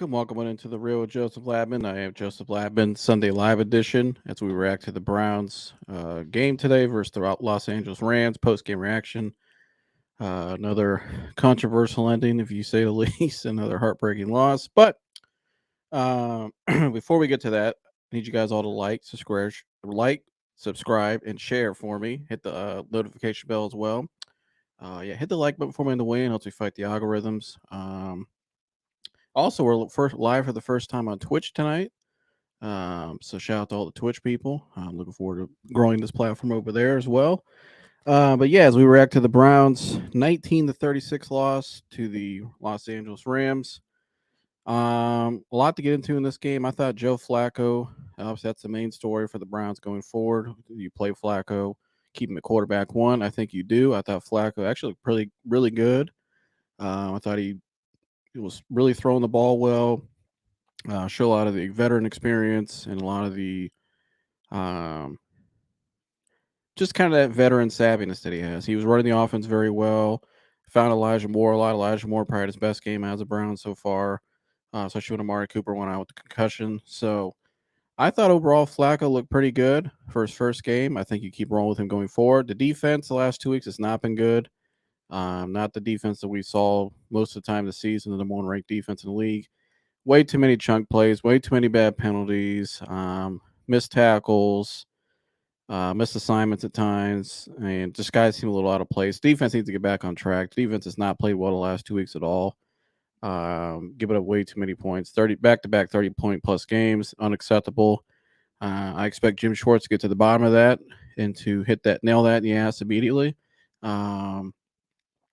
Welcome on into the real Joseph Labman. I am Joseph Labman, Sunday Live Edition, as we react to the Browns game today versus the Los Angeles Rams. Post game reaction. Another controversial ending, if you say the least. Another heartbreaking loss. But before we get to that, I need you guys all to subscribe, and share for me. Hit the notification bell as well. Hit the like button for me in the way and helps me fight the algorithms. Also, we're first live for the first time on Twitch tonight. So shout out to all the Twitch people. I'm looking forward to growing this platform over there as well. But yeah, as we react to the Browns 19-36 loss to the Los Angeles Rams. A lot to get into in this game. I thought Joe Flacco, obviously that's the main story for the Browns going forward. You play Flacco, keep him at quarterback one. I think you do. I thought Flacco actually looked really good. I thought he was really throwing the ball well. Show a lot of the veteran experience and a lot of the um, just kind of that veteran savviness that he has. He was running the offense very well. Found Elijah Moore a lot. Elijah Moore probably his best game as a Brown so far, especially when Amari Cooper went out with the concussion. So I thought overall Flacco looked pretty good for his first game. I think you keep rolling with him going forward. The defense the last 2 weeks has not been good. Not the defense that we saw most of the time this season, the number one ranked defense in the league. Way too many chunk plays, way too many bad penalties, missed tackles, missed assignments at times, and just guys seem a little out of place. Defense needs to get back on track. Defense has not played well the last 2 weeks at all. Giving up way too many points. 30 back-to-back 30-point plus games, unacceptable. I expect Jim Schwartz to get to the bottom of that and to nail that in the ass immediately.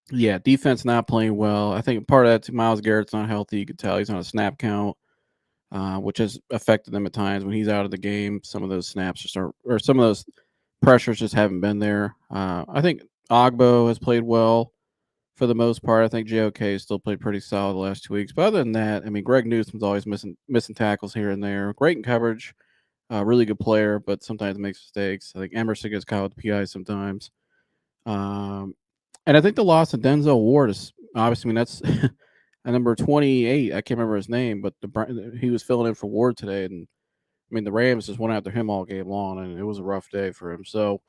Yeah, defense not playing well. I think part of that, Myles Garrett's not healthy. You could tell he's on a snap count, which has affected them at times when he's out of the game. Some of those snaps or some of those pressures just haven't been there. I think Ogbo has played well for the most part. I think JOK has still played pretty solid the last 2 weeks. But other than that, I mean, Greg Newsom's always missing tackles here and there. Great in coverage, really good player, but sometimes makes mistakes. I think Emerson gets caught with the PI sometimes. And I think the loss of Denzel Ward is obviously, I mean, that's a number 28. I can't remember his name, but he was filling in for Ward today. And I mean, the Rams just went after him all game long, and it was a rough day for him. So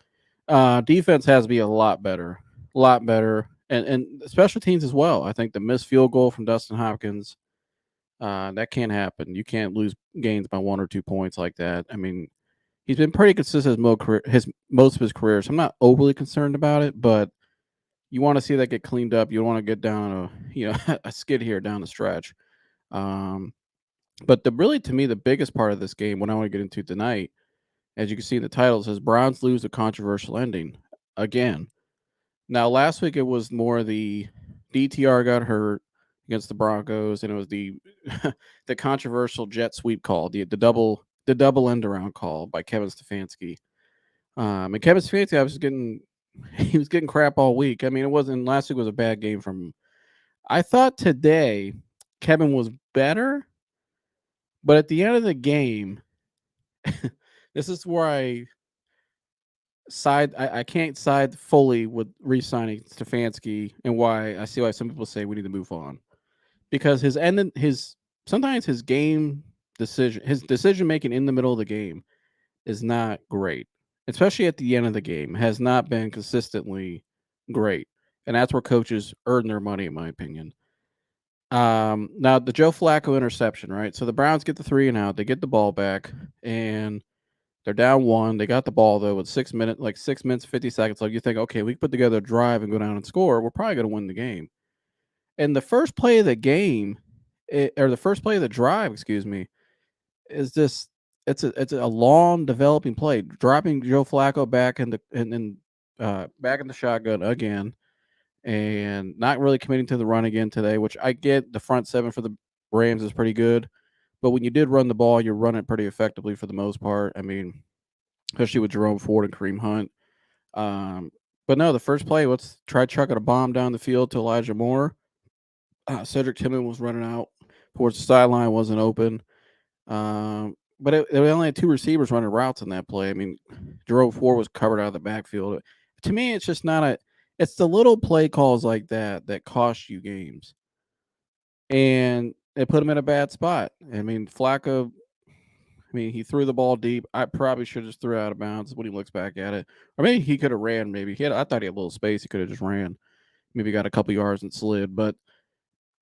defense has to be a lot better. And special teams as well. I think the missed field goal from Dustin Hopkins, that can't happen. You can't lose games by 1 or 2 points like that. I mean, he's been pretty consistent most of his career, so I'm not overly concerned about it, but you want to see that get cleaned up. You don't want to get down a skid here down the stretch. But to me, the biggest part of this game, what I want to get into tonight, as you can see in the title, it says Browns lose a controversial ending again. Now, last week it was more the DTR got hurt against the Broncos, and it was the the controversial jet sweep call, the double end around call by Kevin Stefanski. And Kevin Stefanski, he was getting crap all week. I mean, last week was a bad game from him. I thought today Kevin was better, but at the end of the game, this is where I can't side fully with re-signing Stefanski, and why I see why some people say we need to move on. Because sometimes his decision making in the middle of the game is not great. Especially at the end of the game, has not been consistently great. And that's where coaches earn their money, in my opinion. Now, the Joe Flacco interception, right? So the Browns get the 3 and out. They get the ball back, and they're down 1. They got the ball, though, with 6 minutes, 50 seconds left. You think, okay, we can put together a drive and go down and score. We're probably going to win the game. And the first play of the game, or the first play of the drive, excuse me, is this. It's a long developing play, dropping Joe Flacco back in the shotgun again, and not really committing to the run again today. Which I get, the front seven for the Rams is pretty good, but when you did run the ball, you run it pretty effectively for the most part. I mean, especially with Jerome Ford and Kareem Hunt. But no, the first play, let's try chucking a bomb down the field to Elijah Moore. Cedric Tillman was running out towards the sideline, wasn't open. But it only had 2 receivers running routes in that play. I mean, Jerome Ford was covered out of the backfield. To me, it's just not it's the little play calls like that cost you games. And it put him in a bad spot. I mean, Flacco. I mean, he threw the ball deep. I probably should have just threw it out of bounds when he looks back at it, or maybe he could have ran. Maybe I thought he had a little space. He could have just ran. Maybe got a couple yards and slid. But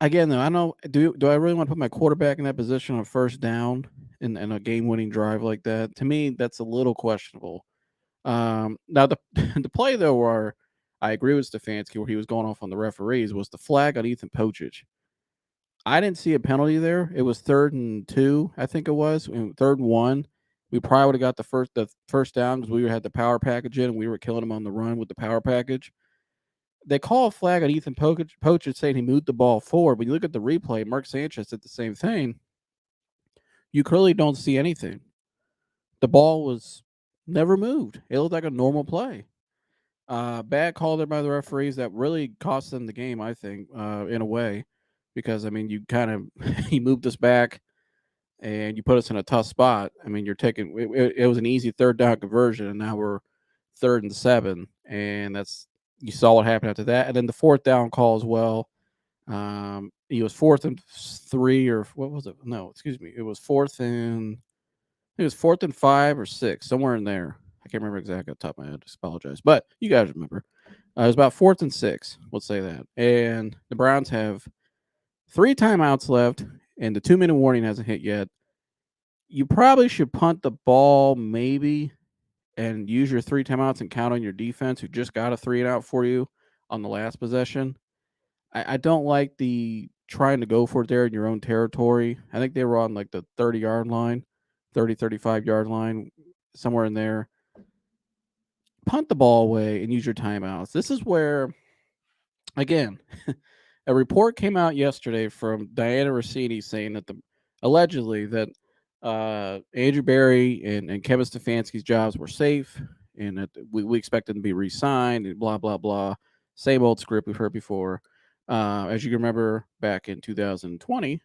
again, though, I know. Do I really want to put my quarterback in that position on first down in a game winning drive like that? To me, that's a little questionable. Now the the play though, where I agree with Stefanski, where he was going off on the referees, was the flag on Ethan Pochich. I didn't see a penalty there. It was 3rd and 2, I think it was. 3rd and 1. We probably would have got the first down because we had the power package in and we were killing him on the run with the power package. They call a flag on Ethan Pochich saying he moved the ball forward. When you look at the replay, Mark Sanchez did the same thing. You clearly don't see anything. The ball was never moved. It looked like a normal play. Bad call there by the referees that really cost them the game, I think, in a way, because I mean, you kind of he moved us back and you put us in a tough spot. I mean, you're taking it was an easy 3rd down conversion, and now we're 3rd and 7, and that's you saw what happened after that, and then the 4th down call as well. He was 4th and 3 or what was it? No, excuse me, it was 4th and 5 or 6, somewhere in there. I can't remember exactly off the top of my head. I apologize, but you guys remember. It was about 4th and 6. Let's say that. And the Browns have 3 timeouts left, and the 2-minute warning hasn't hit yet. You probably should punt the ball, maybe, and use your 3 timeouts and count on your defense, who just got a 3-and-out for you on the last possession. I don't like the trying to go for it there in your own territory. I think they were on like the 30-yard line, 35-yard line, somewhere in there. Punt the ball away and use your timeouts. This is where, again, a report came out yesterday from Diana Rossini saying that allegedly that Andrew Berry and Kevin Stefanski's jobs were safe and that we expect them to be re-signed and blah, blah, blah. Same old script we've heard before. As you can remember, back in 2020,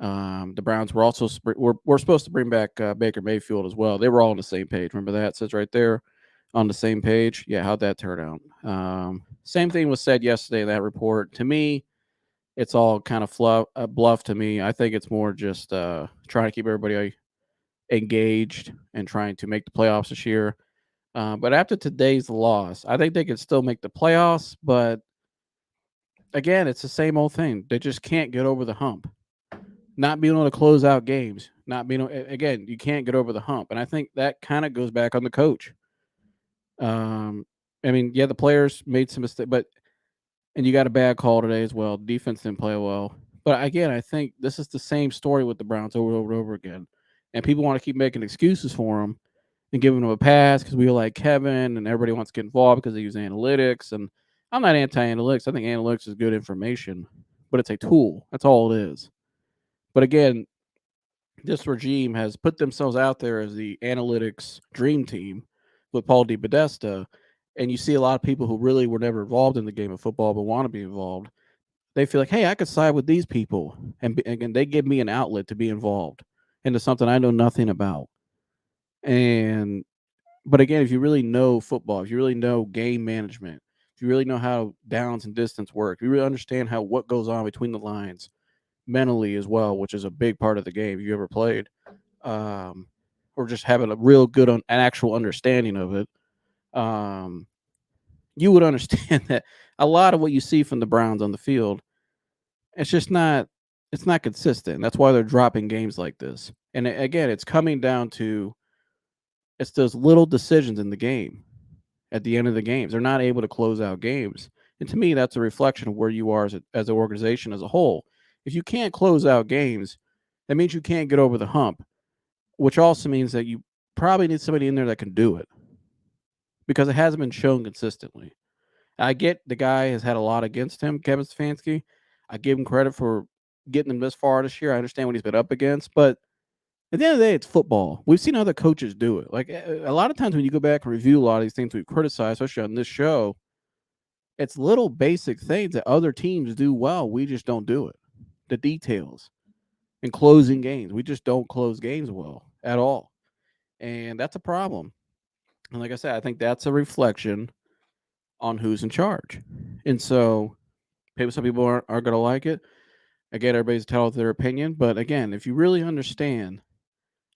the Browns were also were supposed to bring back Baker Mayfield as well. They were all on the same page. Remember that? It says right there on the same page. Yeah, how'd that turn out? Same thing was said yesterday in that report. To me, it's all kind of bluff to me. I think it's more just trying to keep everybody engaged and trying to make the playoffs this year. But after today's loss, I think they can still make the playoffs. But again, it's the same old thing. They just can't get over the hump. Not being able to close out games. Not being again, you can't get over the hump. And I think that kind of goes back on the coach. I mean, yeah, the players made some mistakes, and you got a bad call today as well. Defense didn't play well. But again, I think this is the same story with the Browns over and over and over again. And people want to keep making excuses for them and giving them a pass because we like Kevin and everybody wants to get involved because they use analytics. And I'm not anti-analytics. I think analytics is good information, but it's a tool. That's all it is. But again, this regime has put themselves out there as the analytics dream team with Paul DePodesta. And you see a lot of people who really were never involved in the game of football but want to be involved. They feel like, hey, I could side with these people. And they give me an outlet to be involved into something I know nothing about. But again, if you really know football, if you really know game management, if you really know how downs and distance work, if you really understand what goes on between the lines mentally as well, which is a big part of the game if you ever played, or just having a real good an actual understanding of it, you would understand that a lot of what you see from the Browns on the field, it's not consistent. That's why they're dropping games like this. And again, it's coming down to it's those little decisions in the game at the end of the games. They're not able to close out games. And to me, that's a reflection of where you are as an organization as a whole. If you can't close out games, that means you can't get over the hump, which also means that you probably need somebody in there that can do it because it hasn't been shown consistently. I get the guy has had a lot against him, Kevin Stefanski. I give him credit for getting him this far this year. I understand what he's been up against, but at the end of the day, it's football. We've seen other coaches do it. Like a lot of times when you go back and review a lot of these things we've criticized, especially on this show, it's little basic things that other teams do well. We just don't do it. The details and closing games. We just don't close games well at all. And that's a problem. And like I said, I think that's a reflection on who's in charge. And so maybe some people aren't going to like it. Again, everybody's entitled to their opinion, but again, if you really understand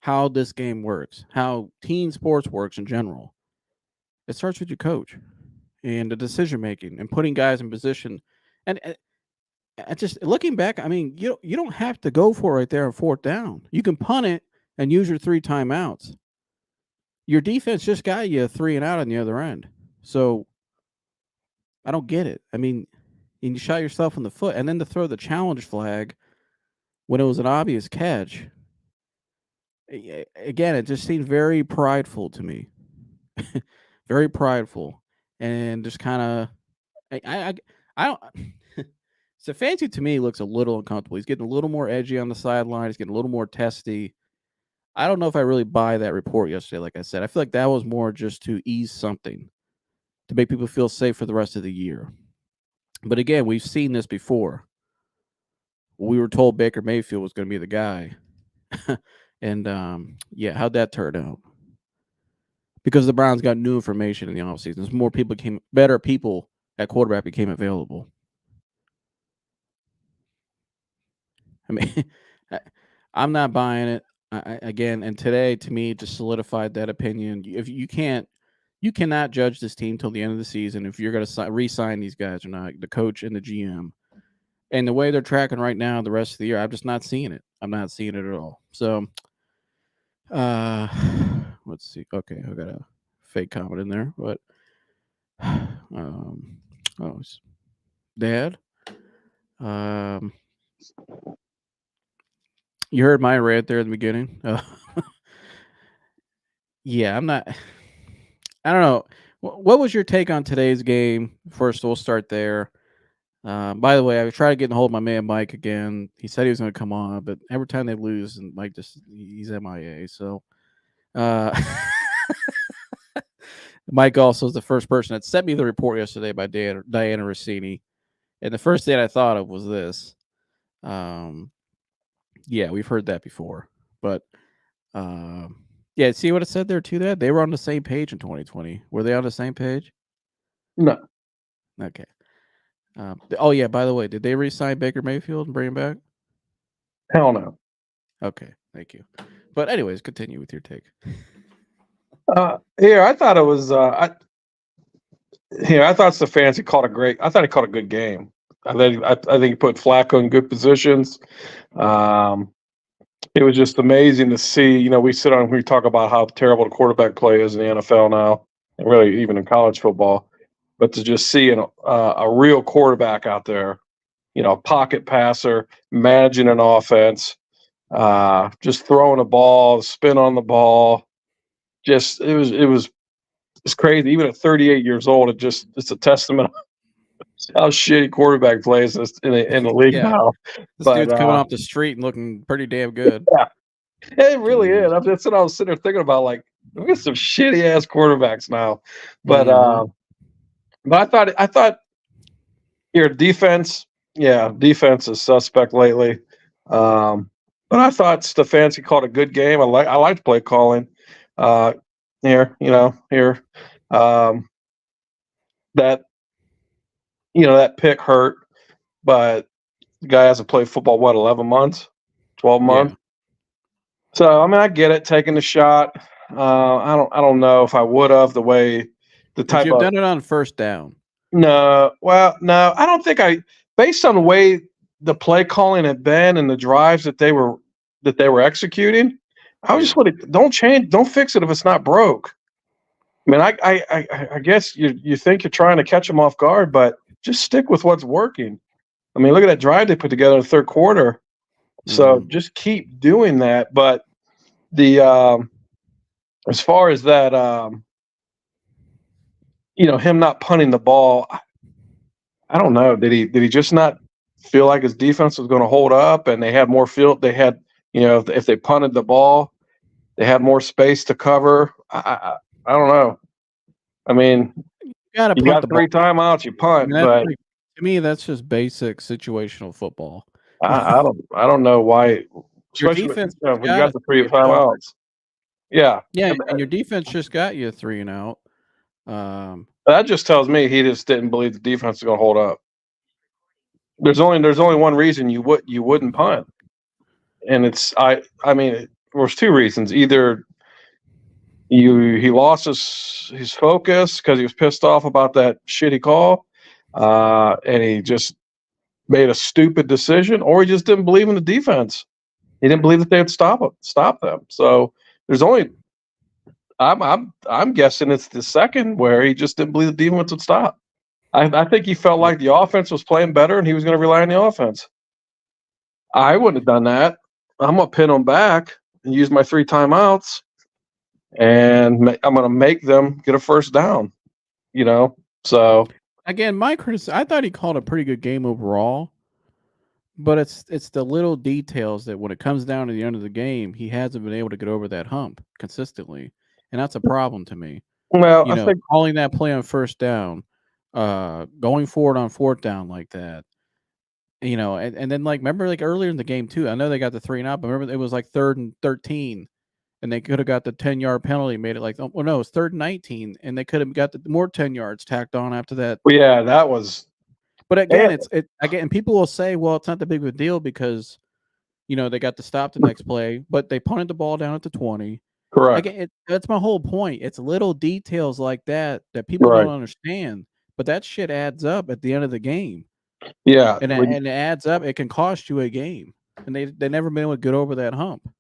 how this game works, how team sports works in general, it starts with your coach and the decision making and putting guys in position. And just looking back, I mean, you don't have to go for it right there on fourth down. You can punt it and use your 3 timeouts. Your defense just got you a 3 and out on the other end. So I don't get it. I mean, and you shot yourself in the foot, and then to throw the challenge flag when it was an obvious catch. Again, it just seemed very prideful to me, very prideful, and just kind of, I don't. Stefanski to me looks a little uncomfortable. He's getting a little more edgy on the sideline. He's getting a little more testy. I don't know if I really buy that report yesterday. Like I said, I feel like that was more just to ease something, to make people feel safe for the rest of the year. But again, we've seen this before. We were told Baker Mayfield was going to be the guy. And, how'd that turn out? Because the Browns got new information in the offseason. More people better people at quarterback became available. I mean, I'm not buying it. Again, and today, to me, just solidified that opinion. If you cannot judge this team till the end of the season if you're going to re-sign these guys or not, the coach and the GM. And the way they're tracking right now, the rest of the year, I'm just not seeing it. I'm not seeing it at all. So, let's see. Okay, I got a fake comment in there, but Dad, you heard my rant there in the beginning. Yeah, I'm not. I don't know. What was your take on today's game? First, we'll start there. By the way, I tried to get a hold of my man Mike again. He said he was going to come on, but every time they lose, and Mike he's MIA. So, Mike also is the first person that sent me the report yesterday by Diana Rossini, and the first thing I thought of was this. Yeah, we've heard that before, but yeah, see what it said there too. That they were on the same page in 2020. Were they on the same page? No. Okay. Oh yeah. By the way, did they re-sign Baker Mayfield and bring him back? Hell no. Okay, thank you. But anyways, continue with your take. I thought it was. I thought Stefanski called a great. I thought he called a good game. I think he put Flacco in good positions. It was just amazing to see. We talk about how terrible the quarterback play is in the NFL now, and really even in college football. But to just see a real quarterback out there, a pocket passer, managing an offense, just throwing a ball, spin on the ball. Just it's crazy. Even at 38 years old, it's a testament how shitty quarterback plays in the league now. This dude's coming off the street and looking pretty damn good. Yeah, it really is. That's what I was sitting there thinking about. Like, we got some shitty ass quarterbacks now. But I thought your defense, defense is suspect lately. But I thought Stefanski called a good game. I liked play calling. That that pick hurt, but the guy hasn't played football 11 months, 12 months. Yeah. So I mean, I get it, taking the shot. I don't know if I would have the type you've done it on first down. No, I don't think based on the way the play calling had been and the drives that they were executing. I just want don't fix it if it's not broke. I mean, I guess you think you're trying to catch them off guard, but just stick with what's working. I mean, look at that drive they put together in the third quarter. So just keep doing that. But as far as that, him not punting the ball, I don't know. Did he just not feel like his defense was going to hold up, and they had more field? They had, if they punted the ball, they had more space to cover. I don't know. I mean, you got 3 timeouts, you punt. But to me, that's just basic situational football. I don't know why. Especially your defense when you got the 3 timeouts. Yeah, and your defense just got you a 3 and out. That just tells me he just didn't believe the defense was going to hold up. there's only one reason you wouldn't punt, and it's I mean there's two reasons. Either he lost his focus because he was pissed off about that shitty call, and he just made a stupid decision, or he just didn't believe in the defense. He didn't believe that they would stop them. So there's only I'm guessing it's the second where he just didn't believe the defense would stop. I think he felt like the offense was playing better and he was going to rely on the offense. I wouldn't have done that. I'm going to pin them back and use my 3 timeouts, and I'm going to make them get a first down. So again, my criticism, I thought he called a pretty good game overall, but it's the little details that when it comes down to the end of the game, he hasn't been able to get over that hump consistently, and that's a problem to me. Well, I think calling that play on first down, going forward on fourth down like that, and then remember earlier in the game too. I know they got the 3-and-out, but remember it was 3rd and 13, and they could have got the 10-yard penalty, made it no, it's 3rd and 19, and they could have got the more 10 yards tacked on after that. Well, yeah, that was. But again, and people will say, well, it's not that big of a deal because they got to stop the next play, but they punted the ball down at the 20. Correct. Again, that's my whole point. It's little details like that people don't understand, but that shit adds up at the end of the game. Yeah, and it adds up. It can cost you a game, and they never been able to get over that hump.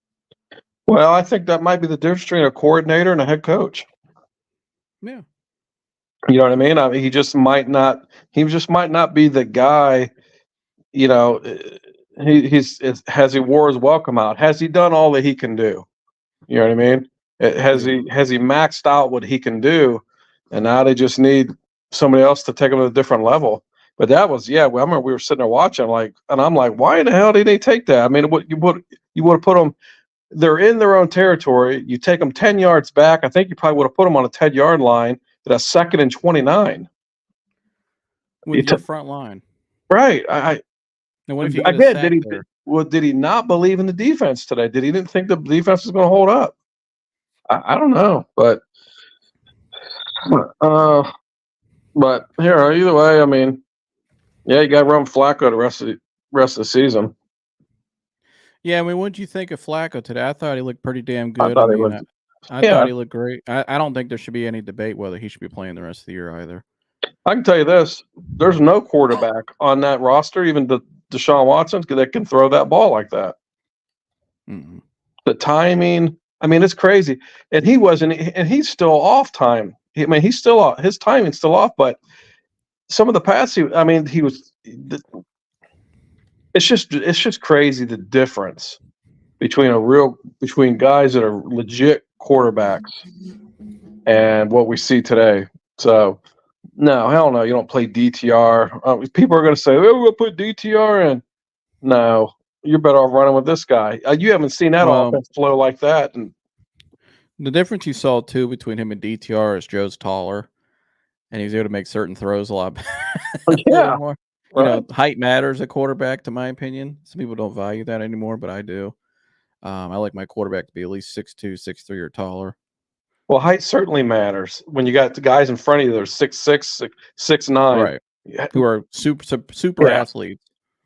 Well, I think that might be the difference between a coordinator and a head coach. Yeah. You know what I mean? He just might not be the guy. Has he wore his welcome out? Has he done all that he can do? You know what I mean? Has he maxed out what he can do? And now they just need somebody else to take him to a different level. But that was, I remember we were sitting there watching, and I'm like, why in the hell did they take that? I mean, you would have put them. They're in their own territory. You take them 10 yards back. I think you probably would have put them on a 10-yard line at a 2nd and 29. With your front line. Right. And what if you get a sack there? Did he not believe in the defense today? Did he didn't think the defense was going to hold up? I don't know, but here, either way, I mean, you got to run Flacco the rest of the season. Yeah, I mean, what did you think of Flacco today? I thought he looked pretty damn good. I thought he looked great. I don't think there should be any debate whether he should be playing the rest of the year either. I can tell you this: there's no quarterback on that roster, even Deshaun Watson, that can throw that ball like that. Mm-hmm. The timing, I mean, it's crazy. And he wasn't, and he's still off time. He's still off. His timing's still off, but some of the passes, he was. It's just crazy the difference between guys that are legit quarterbacks and what we see today. So, no, hell no, you don't play DTR. People are going to say, "Oh, we'll put DTR in." No, you're better off running with this guy. You haven't seen that offense flow like that. And the difference you saw too between him and DTR is Joe's taller, and he's able to make certain throws a lot better. Yeah. More. Height matters at quarterback, to my opinion. Some people don't value that anymore, but I do. I like my quarterback to be at least 6'2", 6'3", or taller. Well, height certainly matters when you got the guys in front of you that are 6'6", 6'9", right? Who are super athletes.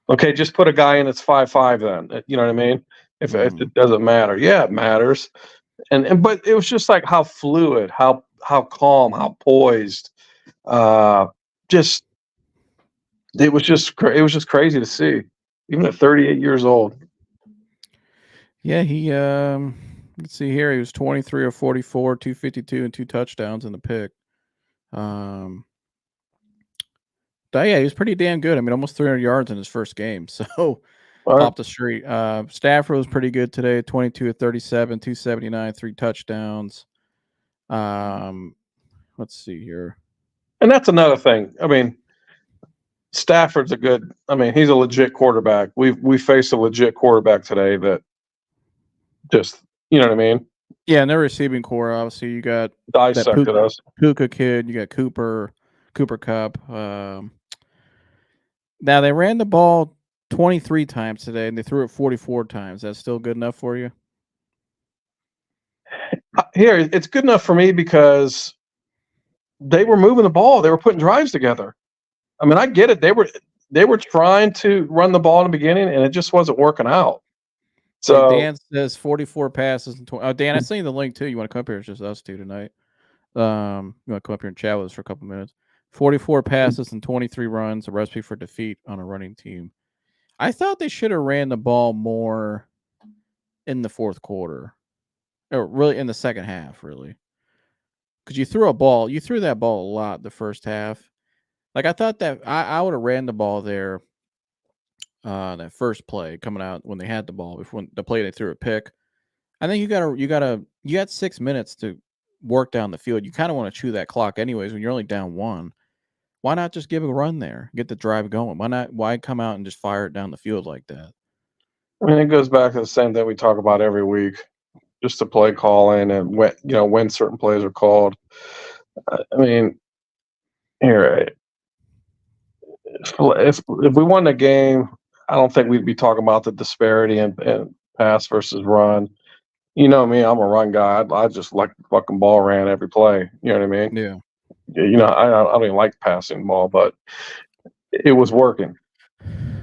Okay, just put a guy in that's 5'5", then. You know what I mean? If it doesn't matter, it matters. But it was just like how fluid, how calm, how poised. It was just crazy to see, even at 38 years old. Yeah, he let's see here. He was 23 or 44, 252, and 2 touchdowns in the pick. He was pretty damn good. I mean, almost 300 yards in his first game. So off the street. Stafford was pretty good today. 22 of 37, 279, 3 touchdowns. Let's see here. And that's another thing. I mean, Stafford's he's a legit quarterback. We faced a legit quarterback today that just, you know what I mean? Yeah, and their receiving core, obviously, you got dissected us. Puka kid, you got Cooper Kupp. Now they ran the ball 23 times today, and they threw it 44 times. That's still good enough for you? Here, it's good enough for me because they were moving the ball. They were putting drives together. I mean, I get it. they were trying to run the ball in the beginning, and it just wasn't working out. So So Dan says 44 passes and 20. Oh, Dan, I sent you the link too. You want to come up here? It's just us two tonight. You want to come up here and chat with us for a couple minutes? 44 passes and 23 runs, a recipe for defeat on a running team. I thought they should have ran the ball more in the fourth quarter, or really in the second half, really, because you threw that ball a lot the first half. Like I thought that I would have ran the ball there. That first play coming out when they had the ball before the play they threw a pick. I think you got 6 minutes to work down the field. You kind of want to chew that clock anyways when you're only down one. Why not just give a run there, get the drive going? Why come out and just fire it down the field like that? I mean, it goes back to the same thing we talk about every week, just the play calling and when certain plays are called. I mean, here, if we won the game, I don't think we'd be talking about the disparity in pass versus run. You know me, I'm a run guy. I just like the fucking ball ran every play. You know what I mean? Yeah. You know, I don't even like passing the ball, but it was working.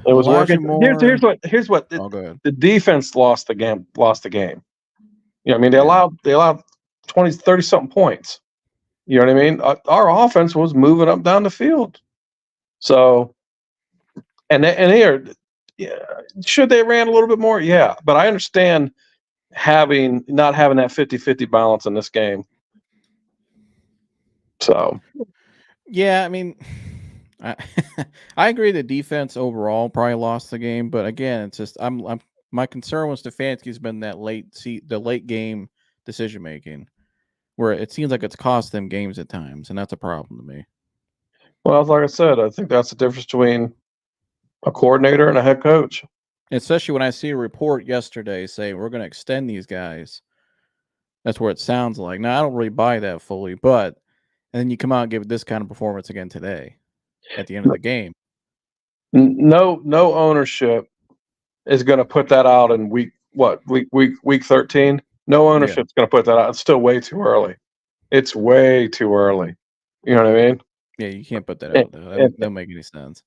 It was Elijah working. Moore. Here's what Oh, go ahead. the defense lost the game. You know what I mean? They Yeah. allowed 20, 30 something points. You know what I mean? Our offense was moving up down the field. So, and here, yeah, should they ran a little bit more? Yeah, but I understand not having that 50-50 balance in this game. So, yeah, I mean, I agree the defense overall probably lost the game, but again, it's just I'm my concern with Stefanski's been that the late game decision making, where it seems like it's cost them games at times, and that's a problem to me. well, like I said, I think that's the difference between a coordinator and a head coach. Especially when I see a report yesterday saying we're going to extend these guys. That's where it sounds like. Now, I don't really buy that fully, but and then you come out and give this kind of performance again today at the end of the game. No ownership is going to put that out in week 13. No ownership's going to put that out. It's still way too early. It's way too early. You know what I mean? Yeah, you can't put that out there. That doesn't make any sense.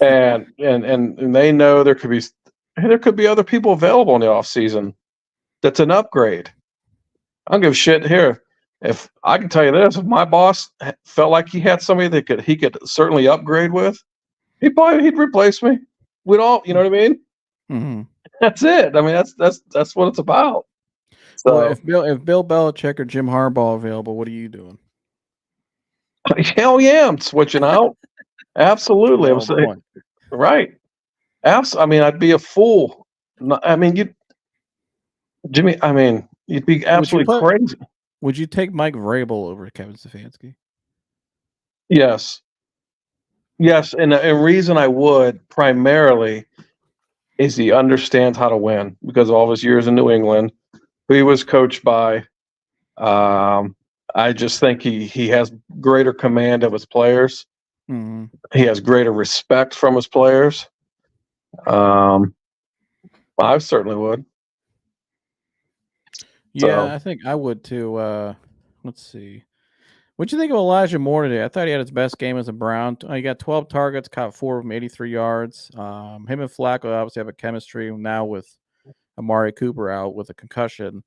and they know there could be other people available in the offseason. That's an upgrade. I don't give a shit here. If I can tell you this, if my boss felt like he had somebody that he could certainly upgrade with, he'd replace me. We'd all, you know what I mean? Mm-hmm. That's it. I mean, that's what it's about. So, well, if Bill Belichick or Jim Harbaugh available, what are you doing? Hell yeah, I'm switching out. Absolutely, I'm saying, right. I mean, I'd be a fool. I mean, Jimmy. I mean, you'd be absolutely crazy. Would you take Mike Vrabel over Kevin Stefanski? Yes, and the reason I would primarily is he understands how to win because of all of his years in New England, who he was coached by. I just think he has greater command of his players. Mm-hmm. He has greater respect from his players. I certainly would. Yeah, so. I think I would too. Let's see. What'd you think of Elijah Moore today? I thought he had his best game as a Brown. He got 12 targets, caught 4 of them, 83 yards. Him and Flacco obviously have a chemistry now with Amari Cooper out with a concussion.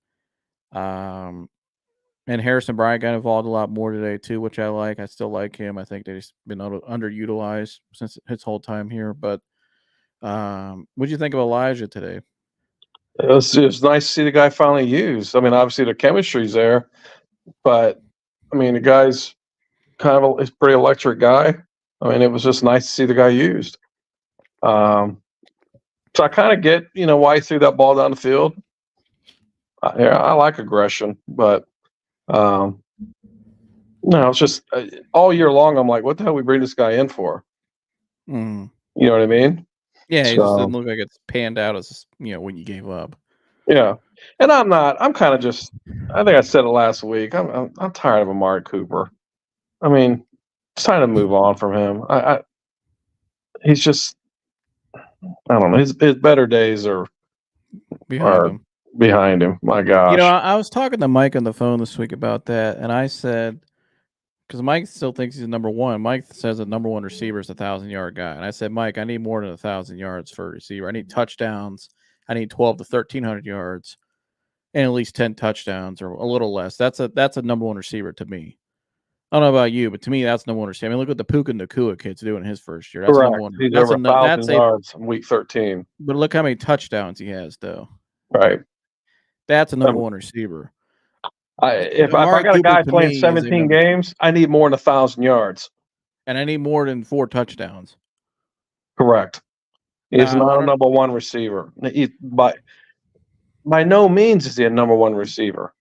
And Harrison Bryant got involved a lot more today too, which I like. I still like him. I think that he's been underutilized since his whole time here. But what'd you think of Elijah today? It was nice to see the guy finally used. I mean, obviously the chemistry's there, but I mean, the guy's kind of a pretty electric guy. I mean, it was just nice to see the guy used. So I kind of get, why he threw that ball down the field. I like aggression, but no, it's just all year long. I'm like, what the hell we bring this guy in for? Mm. You know what I mean? Yeah, it just didn't look like it's panned out as when you gave up. Yeah, and I'm kind of just. I think I said it last week. I'm tired of Amari Cooper. I mean, it's time to move on from him. He's just. I don't know. His better days are behind him. My gosh. I was talking to Mike on the phone this week about that, and I said, because Mike still thinks he's number one. Mike says the number one receiver is 1,000-yard guy, and I said, Mike, I need more than 1,000 yards for a receiver. I need touchdowns. I need 12 to 1,300 yards, and at least 10 touchdowns or a little less. That's a number one receiver to me. I don't know about you, but to me, that's number one receiver. I mean, look what the Puka Nacua kid's doing in his first year. That's a number one. He's That's over 1,000 yards in week 13. But look how many touchdowns he has, though. Right. That's a number one receiver. If I got a guy playing 17 games, I need more than 1,000 yards. And I need more than 4 touchdowns. Correct. He's not a number one receiver. By no means is he a number one receiver.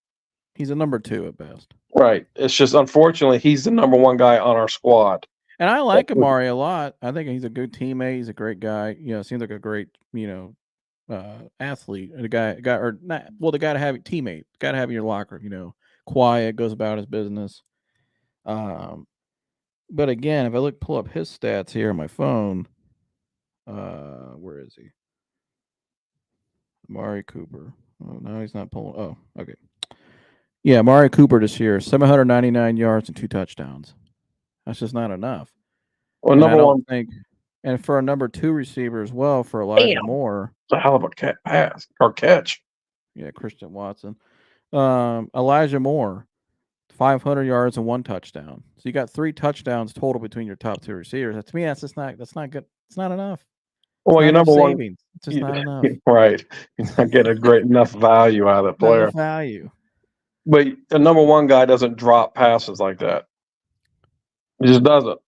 He's a number 2 at best. Right. It's just, unfortunately, he's the number one guy on our squad. And I like Amari a lot. I think he's a good teammate. He's a great guy. Seems like a great, athlete. The guy to have teammate. Got to have in your locker. Quiet, goes about his business. But again, if I pull up his stats here on my phone, where is he? Amari Cooper. Oh, no, he's not pulling. Oh, okay. Yeah, Amari Cooper this year, 799 yards and 2 touchdowns. That's just not enough. Well, number one, and for a number 2 receiver as well, for Elijah Moore, it's a hell of a pass or catch. Yeah, Christian Watson. Elijah Moore, 500 yards and 1 touchdown. So you got 3 touchdowns total between your top 2 receivers. To me, that's not good. It's not enough. Well, your number one, it's just not enough. Right? You're not getting a great enough value out of that player. Value. But the number one guy doesn't drop passes like that. He just doesn't.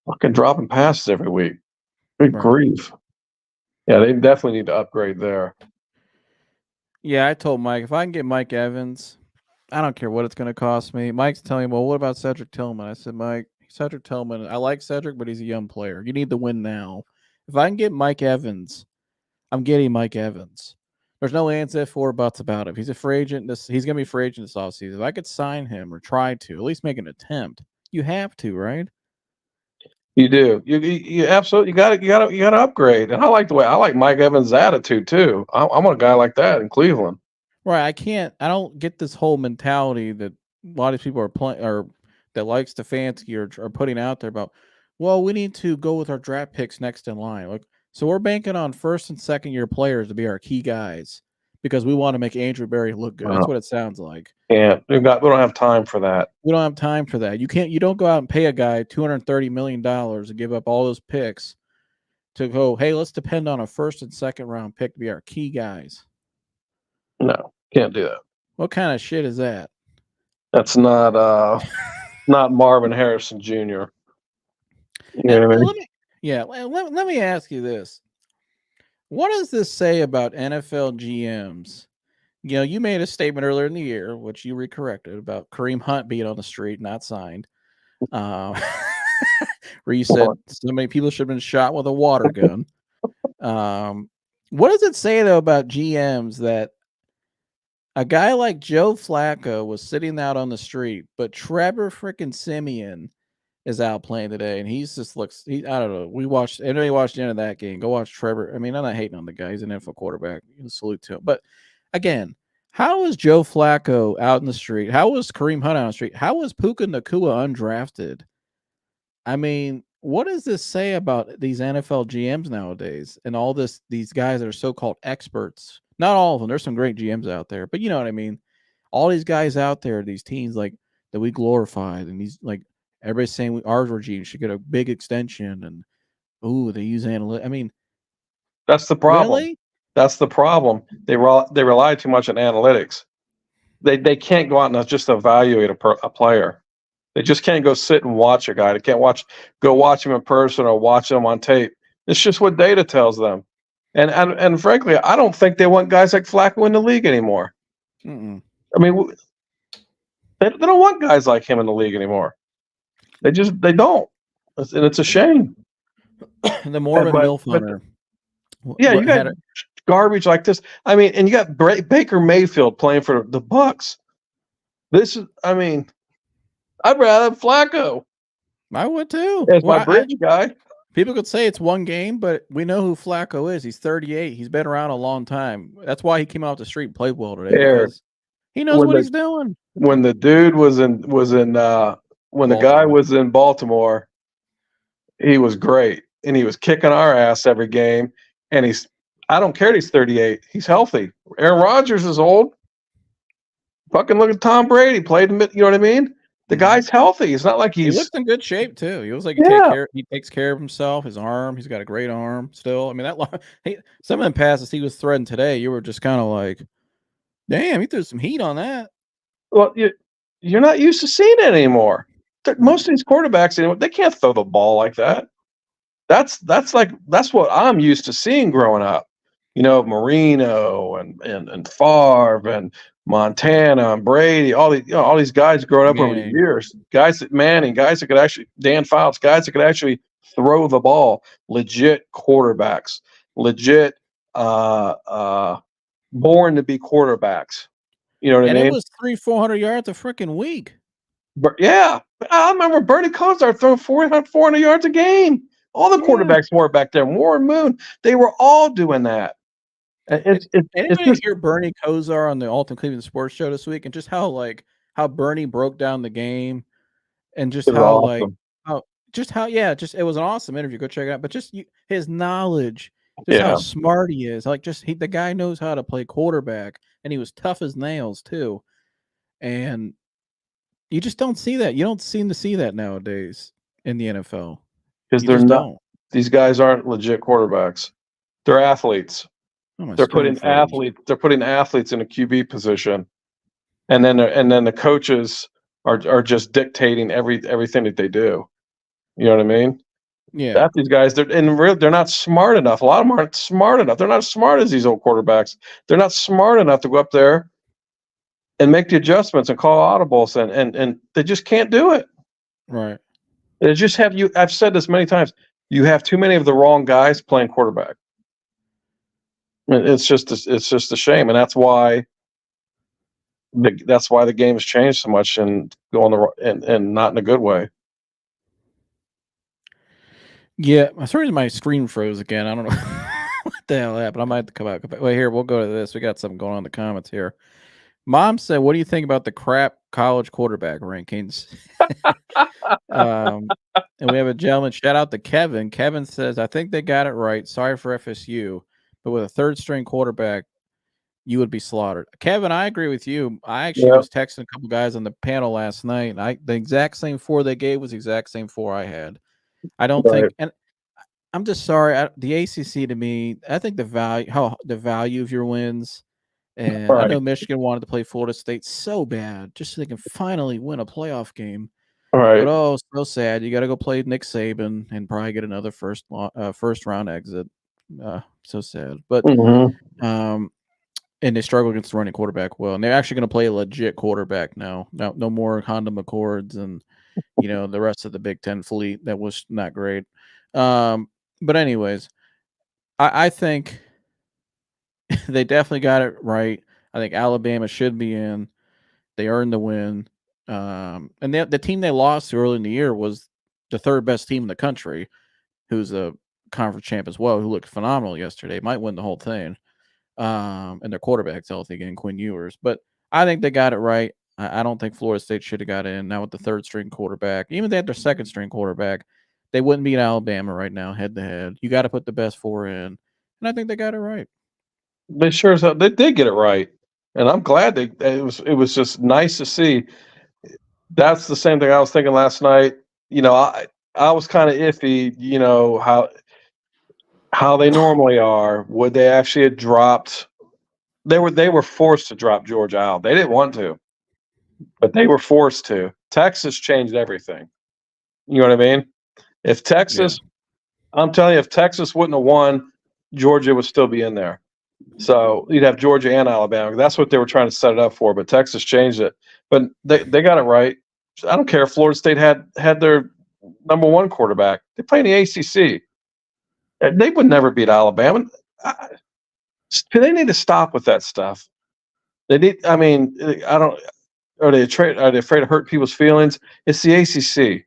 Fucking dropping passes every week. Good grief. Yeah, they definitely need to upgrade there. Yeah, I told Mike, if I can get Mike Evans, I don't care what it's going to cost me. Mike's telling me, well, what about Cedric Tillman? I said, Mike, Cedric Tillman, I like Cedric, but he's a young player. You need to win now. If I can get Mike Evans, I'm getting Mike Evans. There's no ands, if, or buts about him. He's a free agent. He's going to be a free agent this offseason. If I could sign him or try to, at least make an attempt, you have to, right? You do. You absolutely you got to upgrade. And I like Mike Evans' attitude too. I want a guy like that in Cleveland. Right. I don't get this whole mentality that a lot of people are playing or that like Stefanski are putting out there about, well, we need to go with our draft picks next in line. So we're banking on first and second year players to be our key guys because we want to make Andrew Berry look good. That's what it sounds like. Yeah, we don't have time for that. We don't have time for that. You don't go out and pay a guy $230 million and give up all those picks to go, hey, let's depend on a first and second round pick to be our key guys. No, can't do that. What kind of shit is that? That's not not Marvin Harrison Jr. You know what I mean? Let me ask you this. What does this say about NFL GMs? You made a statement earlier in the year, which you recorrected, about Kareem Hunt being on the street, not signed. Where you said so many people should have been shot with a water gun. What does it say, though, about GMs that a guy like Joe Flacco was sitting out on the street, but Trevor freaking Siemian is out playing today, and I don't know. Everybody watched the end of that game. Go watch Trevor. I mean, I'm not hating on the guy. He's an NFL quarterback. Salute to him. But again, how is Joe Flacco out in the street? How was Kareem Hunt out on the street? How was Puka Nacua undrafted? I mean, what does this say about these NFL GMs nowadays and all these guys that are so-called experts? Not all of them. There's some great GMs out there, but you know what I mean? All these guys out there, these teams that we glorified, and these everybody's saying our regime should get a big extension, and they use analytics. I mean, that's the problem. Really? That's the problem. They rely too much on analytics. They can't go out and just evaluate a player. They just can't go sit and watch a guy. They can't go watch him in person or watch him on tape. It's just what data tells them. And frankly, I don't think they want guys like Flacco in the league anymore. Mm-mm. I mean, they don't want guys like him in the league anymore. They don't, and it's a shame. The Mormon MILF hunter. Yeah, you got garbage like this. I mean, and you got Baker Mayfield playing for the Bucks. I'd rather have Flacco. I would too. As my bridge guy. People could say it's one game, but we know who Flacco is. He's 38. He's been around a long time. That's why he came out the street and played well today. He knows what he's doing. When the dude was in when Baltimore. the guy was in Baltimore, he was great, and he was kicking our ass every game. And I don't care. He's 38. He's healthy. Aaron Rodgers is old. Fucking look at Tom Brady. Played him. You know what I mean? The guy's healthy. It's not like he looks in good shape too. He was like, he takes care of himself. His arm. He's got a great arm still. I mean, some of them passes he was threading today, you were just kind of like, damn, he threw some heat on that. Well, you're not used to seeing it anymore. Most of these quarterbacks, they can't throw the ball like that. That's what I'm used to seeing growing up. You know, Marino and Favre and Montana and Brady, all these guys growing up over the years. Guys that could actually, Dan Fouts, guys that could actually throw the ball. Legit quarterbacks. Legit born to be quarterbacks. You know what I mean? And it was 300-400 yards a freaking week. But yeah, I remember Bernie Kosar throwing 400 yards a game. All the quarterbacks were back there. Warren Moon, they were all doing that. Anybody hear Bernie Kosar on the Alton Cleveland Sports Show this week, and just how Bernie broke down the game, and just how awesome. It was an awesome interview. Go check it out. But just his knowledge, just how smart he is. The guy knows how to play quarterback, and he was tough as nails too. And you just don't see that. You don't seem to see that nowadays in the NFL. Because they're not. These guys aren't legit quarterbacks. They're athletes. They're putting athletes in a QB position, and then the coaches are just dictating everything that they do. You know what I mean? Yeah. These guys, they're not smart enough. A lot of them aren't smart enough. They're not as smart as these old quarterbacks. They're not smart enough to go up there and make the adjustments and call audibles, and they just can't do it. Right. They just have you. I've said this many times. You have too many of the wrong guys playing quarterback. It's just a shame, and that's why the game has changed so much and and not in a good way. Yeah, for some reason my screen froze again. I don't know what the hell happened. I might have to come out. Wait, here, we'll go to this. We got something going on in the comments here. Mom said, "What do you think about the crap college quarterback rankings?" And we have a gentleman. Shout out to Kevin. Kevin says, "I think they got it right. Sorry for FSU, but with a third string quarterback, you would be slaughtered." Kevin, I agree with you. I actually was texting a couple guys on the panel last night. The exact same 4 they gave was the exact same 4 I had. I don't think, and I'm just sorry. The ACC to me, I think the value of your wins. And I know Michigan wanted to play Florida State so bad, just so they can finally win a playoff game. Right. But so sad. You got to go play Nick Saban and probably get another first round exit. So sad. But and they struggle against the running quarterback well. And they're actually going to play a legit quarterback now. No more Honda McCords and the rest of the Big Ten fleet that was not great. But anyways, I think they definitely got it right. I think Alabama should be in. They earned the win. And the team they lost to early in the year was the third best team in the country, who's a conference champ as well, who looked phenomenal yesterday. Might win the whole thing. And their quarterback's healthy again, Quinn Ewers. But I think they got it right. I don't think Florida State should have got in. Now with the third string quarterback, even if they had their second string quarterback, they wouldn't beat Alabama right now head to head. You got to put the best 4 in. And I think they got it right. They sure as hell, they did get it right, and I'm glad it was just nice to see. That's the same thing I was thinking last night. I was kind of iffy. How they normally are. Would they actually have dropped? They were forced to drop Georgia out. They didn't want to, but they were forced to. Texas changed everything. You know what I mean? If Texas, I'm telling you, if Texas wouldn't have won, Georgia would still be in there. So you'd have Georgia and Alabama. That's what they were trying to set it up for, but Texas changed it. But they got it right. I don't care if Florida State had their number 1 quarterback. They play in the ACC. They would never beat Alabama. They need to stop with that stuff. They need. I mean, I don't. Are they afraid to hurt people's feelings? It's the ACC.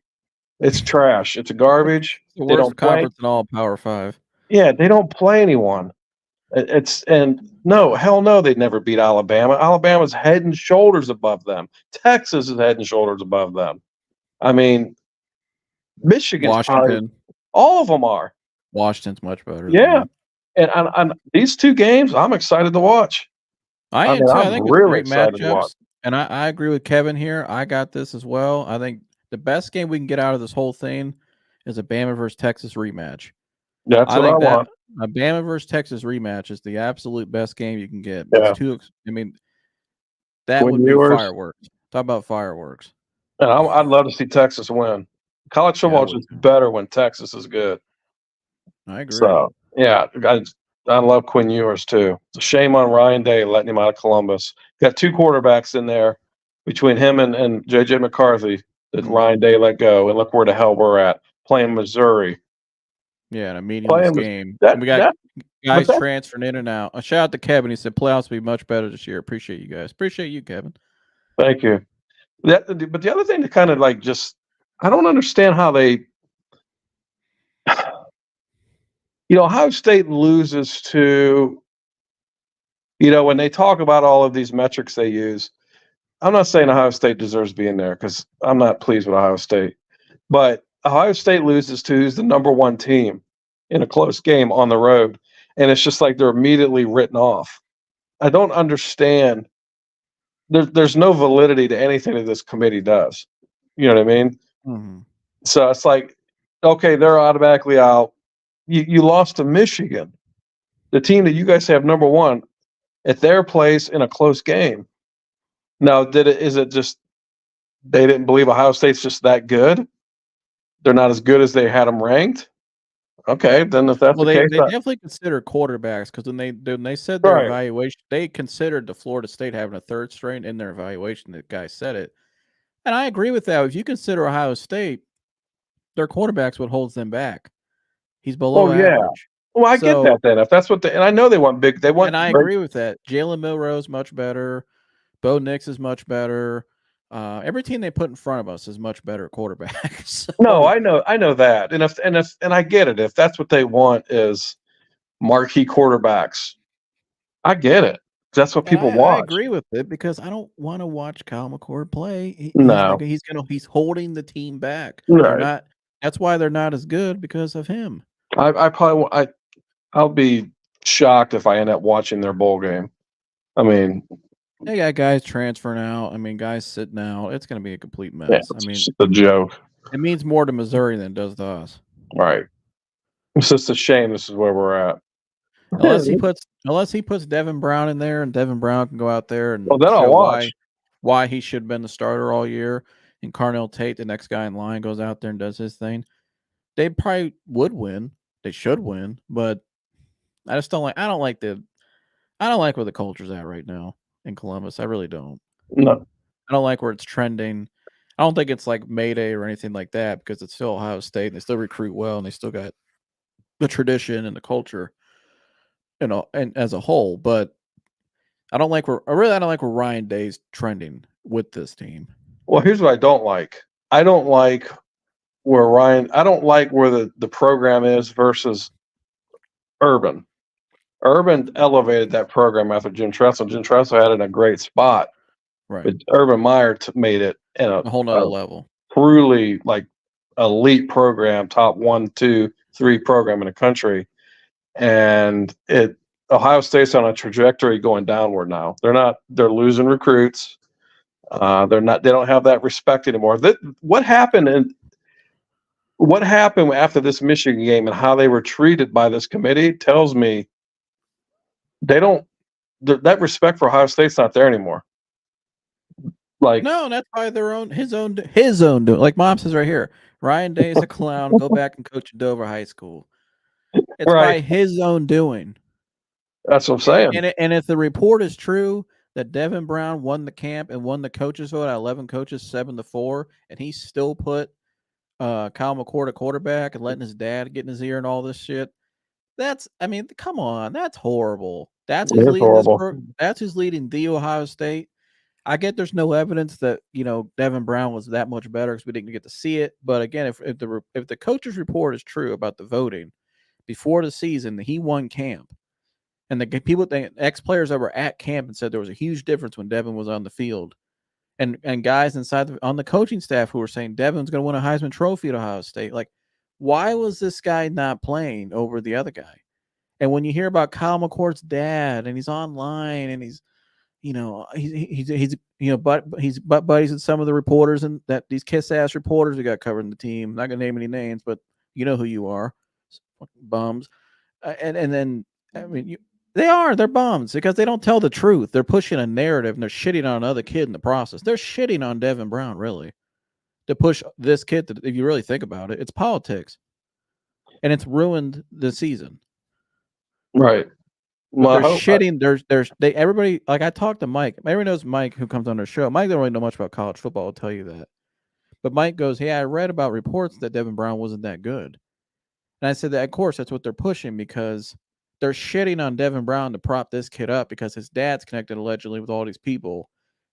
It's trash. It's garbage. The worst conference in all Power 5. Yeah, they don't play anyone. No, hell no, they'd never beat Alabama. Alabama's head and shoulders above them. Texas is head and shoulders above them. I mean, Michigan's probably Washington. all of them are. Washington's much better. Yeah, Than and these two games, I'm excited to watch. I am mean, too. I I'm think it's really great excited to watch. matchups, and I agree with Kevin here. I got this as well. I think the best game we can get out of this whole thing is a Bama versus Texas rematch. That's I what I think that want. a Bama versus Texas rematch is the absolute best game you can get. Yeah. I mean, that Quinn would be Ewers. fireworks. Talk about fireworks. And I'd love to see Texas win. College Yeah, I football is would just too. better when Texas is good. I agree. So yeah, I love Quinn Ewers too. It's a shame on Ryan Day letting him out of Columbus. Got two quarterbacks in there between him and JJ McCarthy that Ryan Day let go. And look where the hell we're at, playing Missouri. Yeah, in a meaningless game. And we got guys transferring in and out. A shout out to Kevin. He said playoffs will be much better this year. Appreciate you guys. Appreciate you, Kevin. Thank you. But the other thing to kind of like just, I don't understand how they, Ohio State loses to, when they talk about all of these metrics they use. I'm not saying Ohio State deserves being there because I'm not pleased with Ohio State. But Ohio State loses to who's the number one team in a close game on the road. And it's just like they're immediately written off. I don't understand. There's no validity to anything that this committee does. You know what I mean? Mm-hmm. So it's like, okay, they're automatically out. You lost to Michigan, the team that you guys have number one, at their place in a close game. Now, is it just they didn't believe Ohio State's just that good? They're not as good as they had them ranked. Okay, then if that's the case, they definitely consider quarterbacks because when they said their evaluation, they considered the Florida State having a third string in their evaluation. The guy said it, and I agree with that. If you consider Ohio State, their quarterback's what holds them back. He's below average. Well, I get that then. If that's what and I know they want big. They want. And I agree with that. Jalen Milroe's much better. Bo Nix is much better. Every team they put in front of us is much better quarterbacks. So, no, I know that, and I get it. If that's what they want is marquee quarterbacks, I get it. That's what people watch. I agree with it because I don't want to watch Kyle McCord play. No, he's holding the team back. Right. That's why they're not as good because of him. I'll be shocked if I end up watching their bowl game. I mean, they got guys transferring out. I mean, guys sitting out. It's going to be a complete mess. Yeah, I mean, it's a joke. It means more to Missouri than it does to us. Right. It's just a shame this is where we're at. Unless he puts Devin Brown in there, and Devin Brown can go out there and then I'll watch why he should have been the starter all year. And Carnell Tate, the next guy in line, goes out there and does his thing. They probably would win. They should win, but I just don't like. I don't like where the culture's at right now in Columbus. I really don't. No, I don't like where it's trending. I don't think it's like Mayday or anything like that because it's still Ohio State and they still recruit well and they still got the tradition and the culture, and as a whole. But I don't like where Ryan Day's trending with this team. Well, here's what I don't like. I don't like where the program is versus Urban. Urban elevated that program after Jim Tressel. Jim Tressel had it in a great spot. Right. But Urban Meyer made it in a whole nother level. Truly like elite program, top 1, 2, 3 program in the country. And Ohio State's on a trajectory going downward now. They're losing recruits. They don't have that respect anymore. What happened after this Michigan game and how they were treated by this committee tells me that respect for Ohio State's not there anymore. Like, no, that's by his own doing. Like Mom says right here, Ryan Day is a clown. Go back and coach at Dover High School. It's by his own doing. That's what I'm saying. And if the report is true that Devin Brown won the camp and won the coaches vote at 11 coaches 7-4, and he still put Kyle McCord at quarterback and letting his dad get in his ear and all this shit. Come on, that's horrible. That's who's leading that's who's leading the Ohio State. I get there's no evidence that Devin Brown was that much better because we didn't get to see it. But again, if the coach's report is true about the voting before the season, he won camp. And the people, ex-players that were at camp and said there was a huge difference when Devin was on the field. And guys inside on the coaching staff who were saying Devin's going to win a Heisman Trophy at Ohio State. Like, why was this guy not playing over the other guy? And when you hear about Kyle McCord's dad and he's online and he's, he's butt buddies with some of the reporters and that these kiss ass reporters we got covering the team. Not gonna name any names, but you know who you are, bums. And then I mean they're bums because they don't tell the truth. They're pushing a narrative and they're shitting on another kid in the process. They're shitting on Devin Brown really to push this kid. If you really think about it, it's politics, and it's ruined the season. Right. But they're shitting. Everybody, like I talked to Mike. Everybody knows Mike who comes on their show. Mike don't really know much about college football, I'll tell you that. But Mike goes, "Hey, I read about reports that Devin Brown wasn't that good." And I said that, of course, that's what they're pushing because they're shitting on Devin Brown to prop this kid up because his dad's connected allegedly with all these people.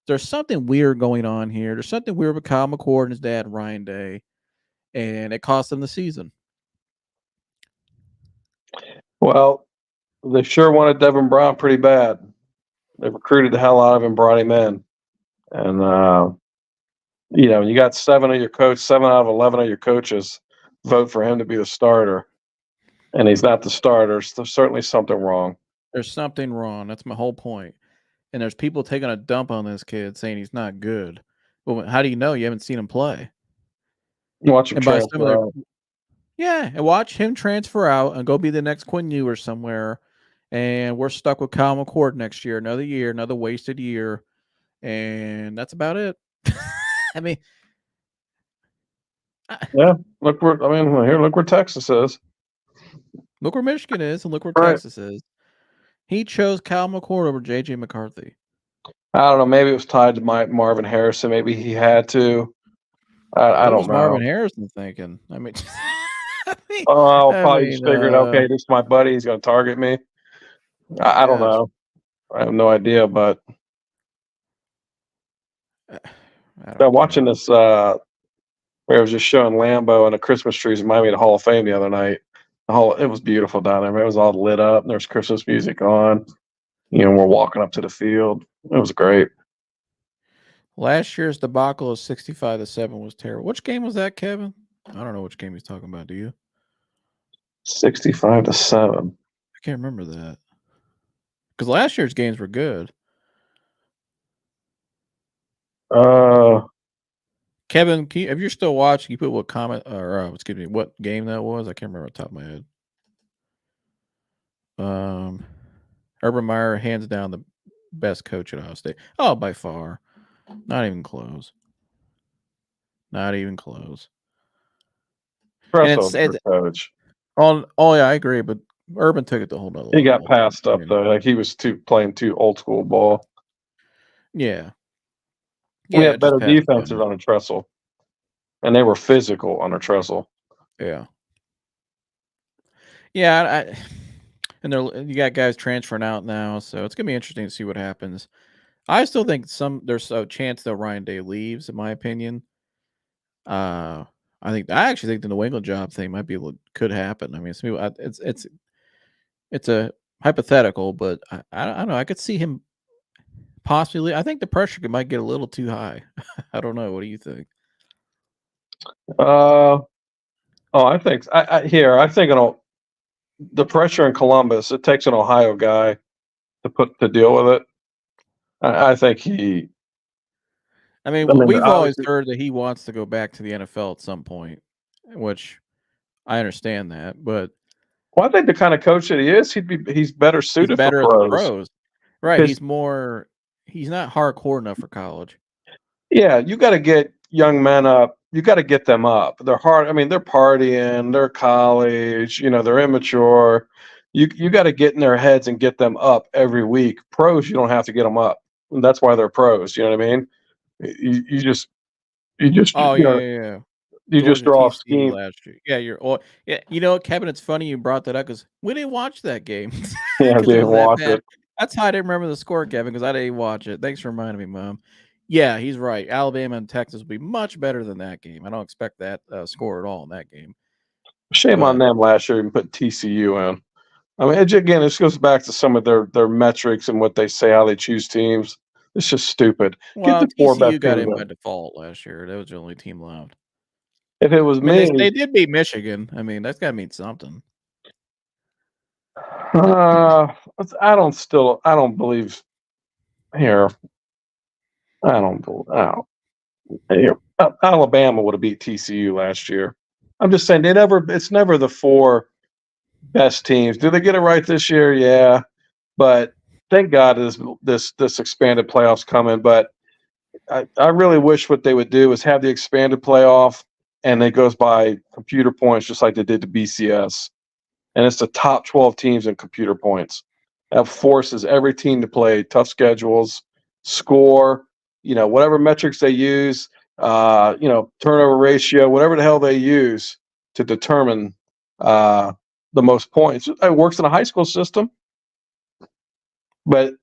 There's something weird going on here. There's something weird with Kyle McCord and his dad, Ryan Day, and it cost them the season. Well, they sure wanted Devin Brown pretty bad. They recruited the hell out of him, brought him in. And, you got 7 out of 11 of your coaches vote for him to be the starter. And he's not the starter. So there's certainly something wrong. There's something wrong. That's my whole point. And there's people taking a dump on this kid saying he's not good. Well, how do you know? You haven't seen him play. Watch him transfer out. Yeah, and watch him transfer out and go be the next Quinn Ewers somewhere. And we're stuck with Kyle McCord next year, another wasted year. And that's about it. I mean, look where Texas is. Look where Michigan is and look where Texas is. He chose Kyle McCord over J.J. McCarthy. I don't know. Maybe it was tied to Marvin Harrison. Maybe he had to. I don't know. Marvin Harrison thinking? I mean, probably just figured, okay, this is my buddy. He's going to target me. I don't know. I have no idea, but watching this, where I was just showing Lambeau and the Christmas trees in Miami, the Hall of Fame the other night. It was beautiful down there. It was all lit up. And there's Christmas music on. We're walking up to the field. It was great. Last year's debacle of 65-7 was terrible. Which game was that, Kevin? I don't know which game he's talking about. Do you? 65-7. I can't remember that. Because last year's games were good. Kevin, if you're still watching, you put what comment or what game that was? I can't remember off the top of my head. Urban Meyer, hands down the best coach at Ohio State. Oh, by far. Not even close. Not even close. Coach. Yeah, I agree, but Urban took it the whole nother level. He got passed up though. Like he was playing too old school ball. Yeah. We had better defenses on a trestle. And they were physical on a trestle. Yeah. Yeah, and you got guys transferring out now, so it's gonna be interesting to see what happens. I still think there's a chance that Ryan Day leaves, in my opinion. I actually think the New England job thing could happen. I mean, it's a hypothetical, but I don't know. I could see him possibly. I think the pressure might get a little too high. I don't know. What do you think? I think the pressure in Columbus. It takes an Ohio guy to deal with it. I think he. We've always heard that he wants to go back to the NFL at some point, which I understand that. But I think the kind of coach that he is, he's better suited for pros. Right? He's not hardcore enough for college. Yeah, you got to get young men up. You got to get them up. They're hard. I mean, they're partying. They're college. They're immature. You got to get in their heads and get them up every week. Pros, you don't have to get them up. And that's why they're pros. You know what I mean? You just. Yeah. You just draw a scheme last year. Yeah, Kevin, it's funny you brought that up because we didn't watch that game. Yeah, I didn't watch it. That's how I didn't remember the score, Kevin, because I didn't watch it. Thanks for reminding me, Mom. Yeah, he's right. Alabama and Texas will be much better than that game. I don't expect that score at all in that game. Shame on them last year and put TCU in. I mean, again, this goes back to some of their metrics and what they say, how they choose teams. It's just stupid. Get Well, the four best TCU got teams in by in. default last year. That was the only team left. If it was I mean, they me, did beat Michigan. I mean, that's got to mean something. I don't believe here. I don't. Here, Alabama would have beat TCU last year. I'm just saying it's never the four best teams. Do they get it right this year? Yeah, but thank God this expanded playoffs coming. But I really wish what they would do is have the expanded playoff and it goes by computer points just like they did to BCS. And it's the top 12 teams in computer points. That forces every team to play tough schedules, score, whatever metrics they use, turnover ratio, whatever the hell they use to determine the most points. It works in a high school system, but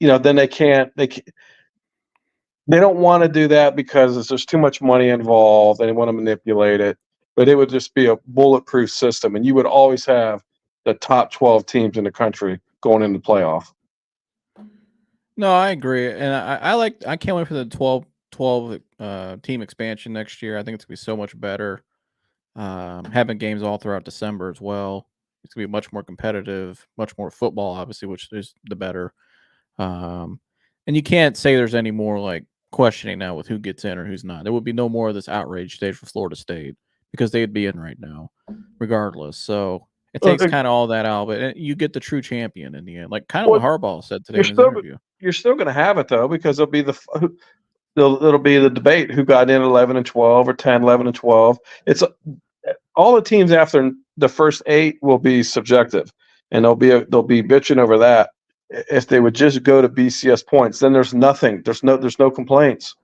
then they don't want to do that because there's too much money involved and they want to manipulate it. But it would just be a bulletproof system, and you would always have the top 12 teams in the country going into playoff. No, I agree, and I can't wait for the 12 team expansion next year. I think it's gonna be so much better. Having games all throughout December as well. It's gonna be much more competitive, much more football, obviously, which is the better. And you can't say there's any more like questioning now with who gets in or who's not. There would be no more of this outrage stage for Florida State because they'd be in right now, regardless. So it takes kind of all that out, but you get the true champion in the end, like kind of what Harbaugh said today in his interview. You're still going to have it though, because it'll be the debate who got in 11-12 or 10-11-12. It's all the teams after the first 8 will be subjective, and they'll be bitching over that. If they would just go to BCS points, then there's nothing. There's no complaints.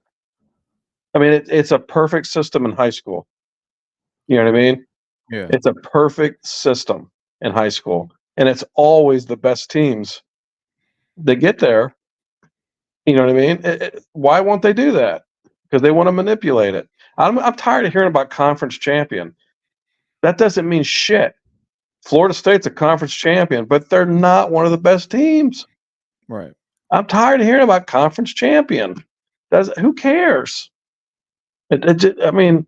I mean, it's a perfect system in high school. You know what I mean? Yeah. It's a perfect system in high school, and it's always the best teams that get there. You know what I mean? Why won't they do that? Because they want to manipulate it. I'm tired of hearing about conference champion. That doesn't mean shit. Florida State's a conference champion, but they're not one of the best teams. Right. I'm tired of hearing about conference champion. Who cares? I mean,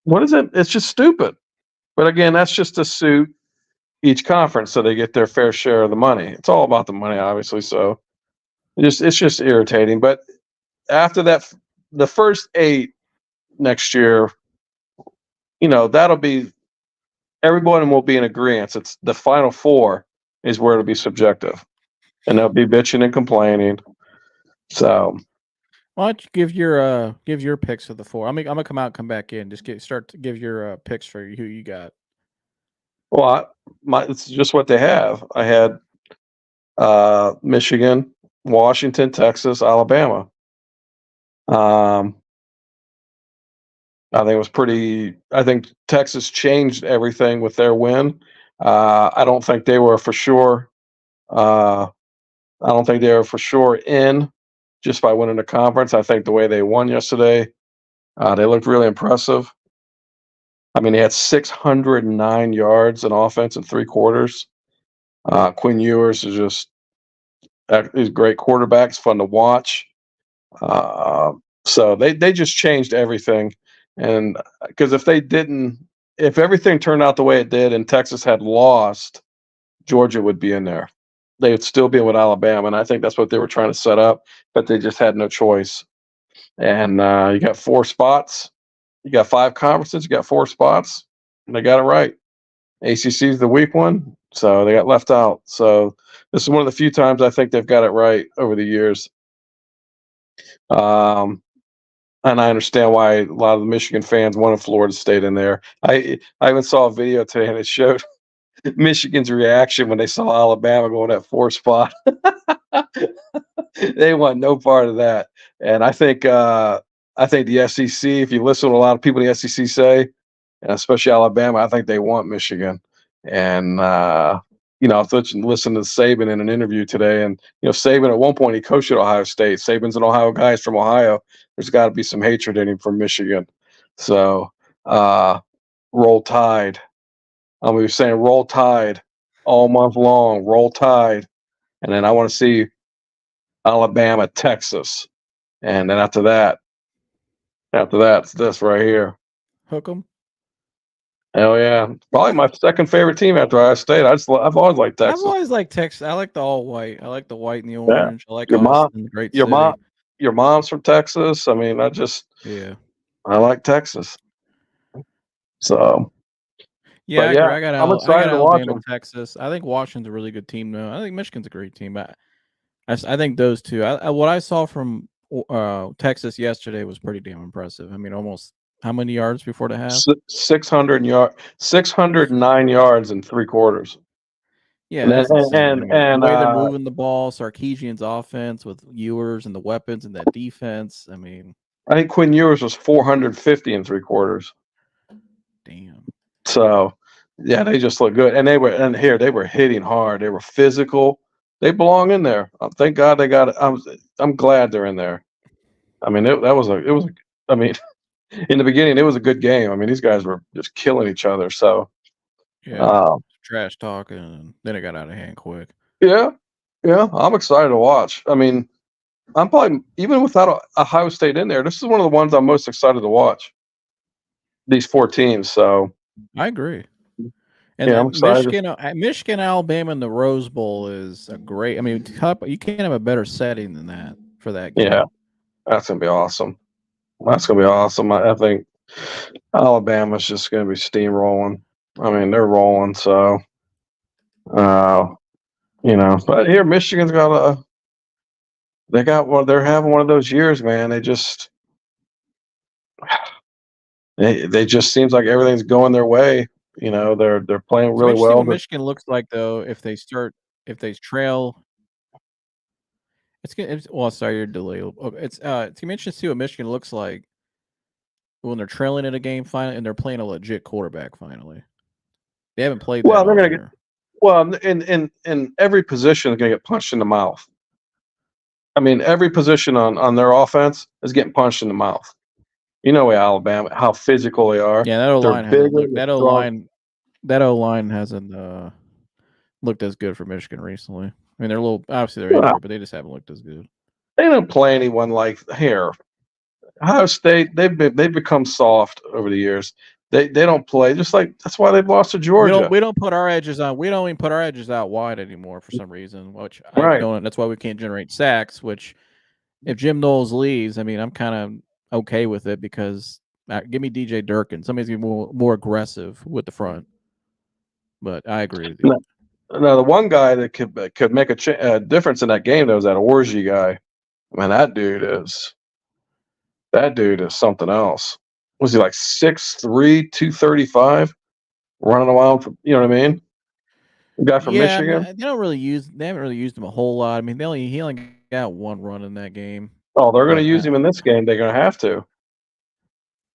what is it? It's just stupid. But again, that's just to suit each conference so they get their fair share of the money. It's all about the money, obviously. So it's just irritating. But after that, the first 8 next year, that'll be everyone will be in agreement. It's the final 4 is where it'll be subjective, and they'll be bitching and complaining. So why don't you give your picks for the 4? I'm gonna come out and come back in. Just start to give your picks for who you got. Well, it's just what they have. I had Michigan, Washington, Texas, Alabama. I think it was pretty. I think Texas changed everything with their win. I don't think they were for sure. I don't think they were for sure in just by winning the conference. I think the way they won yesterday, they looked really impressive. I mean, they had 609 yards in offense in 3 quarters. Quinn Ewers is he's a great quarterback. It's fun to watch. So they just changed everything. And because if everything turned out the way it did and Texas had lost, Georgia would be in there. They would still be with Alabama. And I think that's what they were trying to set up, but they just had no choice. And you got 4 spots. You got 5 conferences. You got 4 spots. And they got it right. ACC is the weak one, so they got left out. So this is one of the few times I think they've got it right over the years. And I understand why a lot of the Michigan fans wanted Florida State in there. I even saw a video today and it showed Michigan's reaction when they saw Alabama going at 4 spot. They want no part of that. And I think the SEC, if you listen to a lot of people in the SEC say, and especially Alabama, I think they want Michigan. And I listened to Saban in an interview today, and Saban at one point he coached at Ohio State. Saban's an Ohio guy, he's from Ohio. There's got to be some hatred in him for Michigan. So roll Tide. I'm gonna be saying Roll Tide all month long. Roll Tide, and then I want to see Alabama, Texas, and then after that, it's this right here. Hook 'em. Hell yeah! Probably my second favorite team after Iowa State. I've always liked Texas. I've always liked Texas. I like the all white. I like the white and the Yeah. orange. I like Your mom, Austin, great your city. your mom's from Texas. I mean, I like Texas. So, Yeah, but I yeah, agree. I got I'm excited to watch Alabama, them. Texas. I think Washington's a really good team, though. I think Michigan's a great team. But I think those two. What I saw from Texas yesterday was pretty damn impressive. I mean, almost how many yards before the half? 609 yards in 3 quarters. Yeah, And that's insane. and the way they're moving the ball, Sarkisian's offense with Ewers and the weapons and that defense. I mean, I think Quinn Ewers was 450 in 3 quarters. Damn. So, yeah, they just look good, and they were hitting hard. They were physical. They belong in there. Thank God they got it. I'm glad they're in there. I mean, it was. I mean, in the beginning, it was a good game. I mean, these guys were just killing each other. So, trash talking, and then it got out of hand quick. Yeah, I'm excited to watch. I mean, I'm probably even without Ohio State in there. This is one of the ones I'm most excited to watch. These 4 teams. So, I agree. And I'm excited. Michigan, Alabama, and the Rose Bowl is a great. I mean, you can't have a better setting than that for that game. Yeah, that's gonna be awesome. That's gonna be awesome. I think Alabama's just gonna be steamrolling. I mean, they're rolling. So, but here Michigan's got they're having one of those years, man. They just seems like everything's going their way. They're playing really well. What Michigan looks like though, if they trail. Sorry, you're delayed. It's you mentioned see what Michigan looks like when they're trailing in a game finally, and they're playing a legit quarterback finally. They haven't played that. Well, they're gonna get. Well, in every position, they're gonna get punched in the mouth. I mean, every position on their offense is getting punched in the mouth. You know, Alabama, how physical they are. Yeah, that O-line hasn't that O-line hasn't looked as good for Michigan recently. I mean, obviously they're injured, but they just haven't looked as good. They don't play anyone like here. Ohio State, they've become soft over the years. They don't play just like that's why they've lost to Georgia. We don't put our edges on. We don't even put our edges out wide anymore for some reason. Which that's why we can't generate sacks. Which, if Jim Knowles leaves, I mean, I'm kind of okay with it because give me DJ Durkin. Somebody's gonna be more aggressive with the front. But I agree with you. Now, the one guy that could make a difference in that game, though, was that Orji guy. Man, that dude is something else. Was he like 6'3", 235, running around? You know what I mean? The guy from Michigan. They haven't really used him a whole lot. I mean, he only got one run in that game. Oh, they're going to use him in this game. They're going to have to.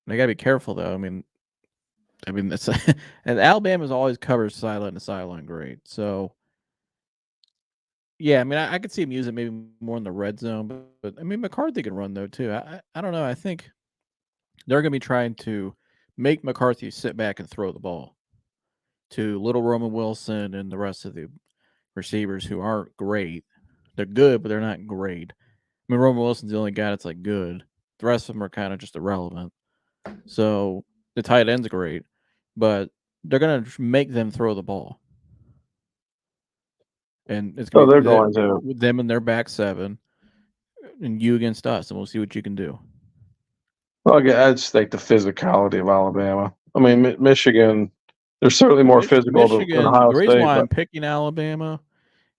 They got to be careful though. I mean, that's and Alabama's always covers sideline to sideline great. So, yeah, I mean, I could see him use it maybe more in the red zone, but I mean, McCarthy can run though too. I don't know. I think they're going to be trying to make McCarthy sit back and throw the ball to little Roman Wilson and the rest of the receivers who aren't great. They're good, but they're not great. I mean, Roman Wilson's the only guy that's like good. The rest of them are kind of just irrelevant. So the tight end's great, but they're going to make them throw the ball. And it's going to be them and their back seven and you against us, and we'll see what you can do. Well, I just think the physicality of Alabama. I mean, Michigan, they're certainly more physical than Ohio State. The reason why I'm picking Alabama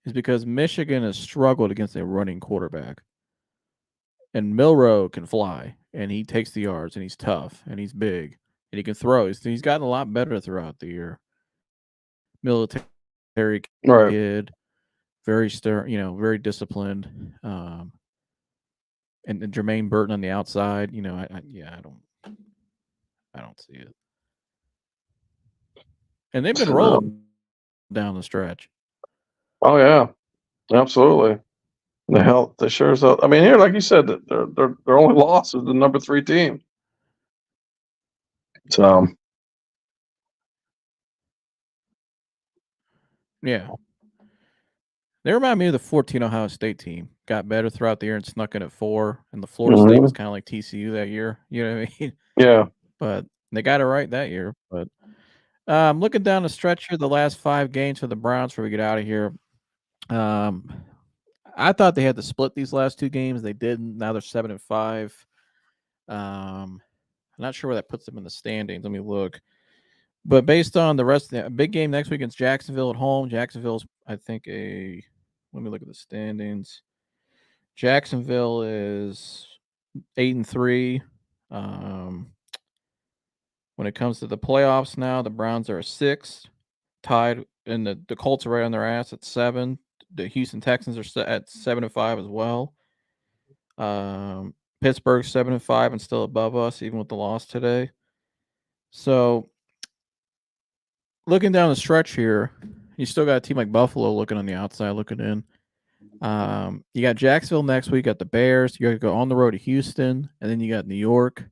is because Michigan has struggled against a running quarterback. And Milroe can fly, and he takes the yards, and he's tough, and he's big, and he can throw. He's gotten a lot better throughout the year. Military kid, very stern, very disciplined. And Jermaine Burton on the outside, I don't see it. And they've been rolling down the stretch. Oh yeah, absolutely. They sure as hell. I mean, here, like you said, their only loss is the number 3 team. So, Yeah. They remind me of the 14 Ohio State team. Got better throughout the year and snuck in at 4. And the Florida State was kind of like TCU that year. You know what I mean? Yeah. But they got it right that year. But looking down the stretch here, the last 5 games for the Browns before we get out of here. I thought they had to split these last 2 games. They didn't. Now they're 7-5. I'm not sure where that puts them in the standings. Let me look. But based on the rest of the big game next week against Jacksonville at home, Jacksonville's, I think, let me look at the standings. Jacksonville is 8-3. When it comes to the playoffs now, the Browns are 6th, tied, and the Colts are right on their ass at 7. The Houston Texans are at 7-5 as well. Pittsburgh's 7-5 and still above us, even with the loss today. So, looking down the stretch here, you still got a team like Buffalo looking on the outside, looking in. You got Jacksonville next week, got the Bears. You got to go on the road to Houston, and then you got New York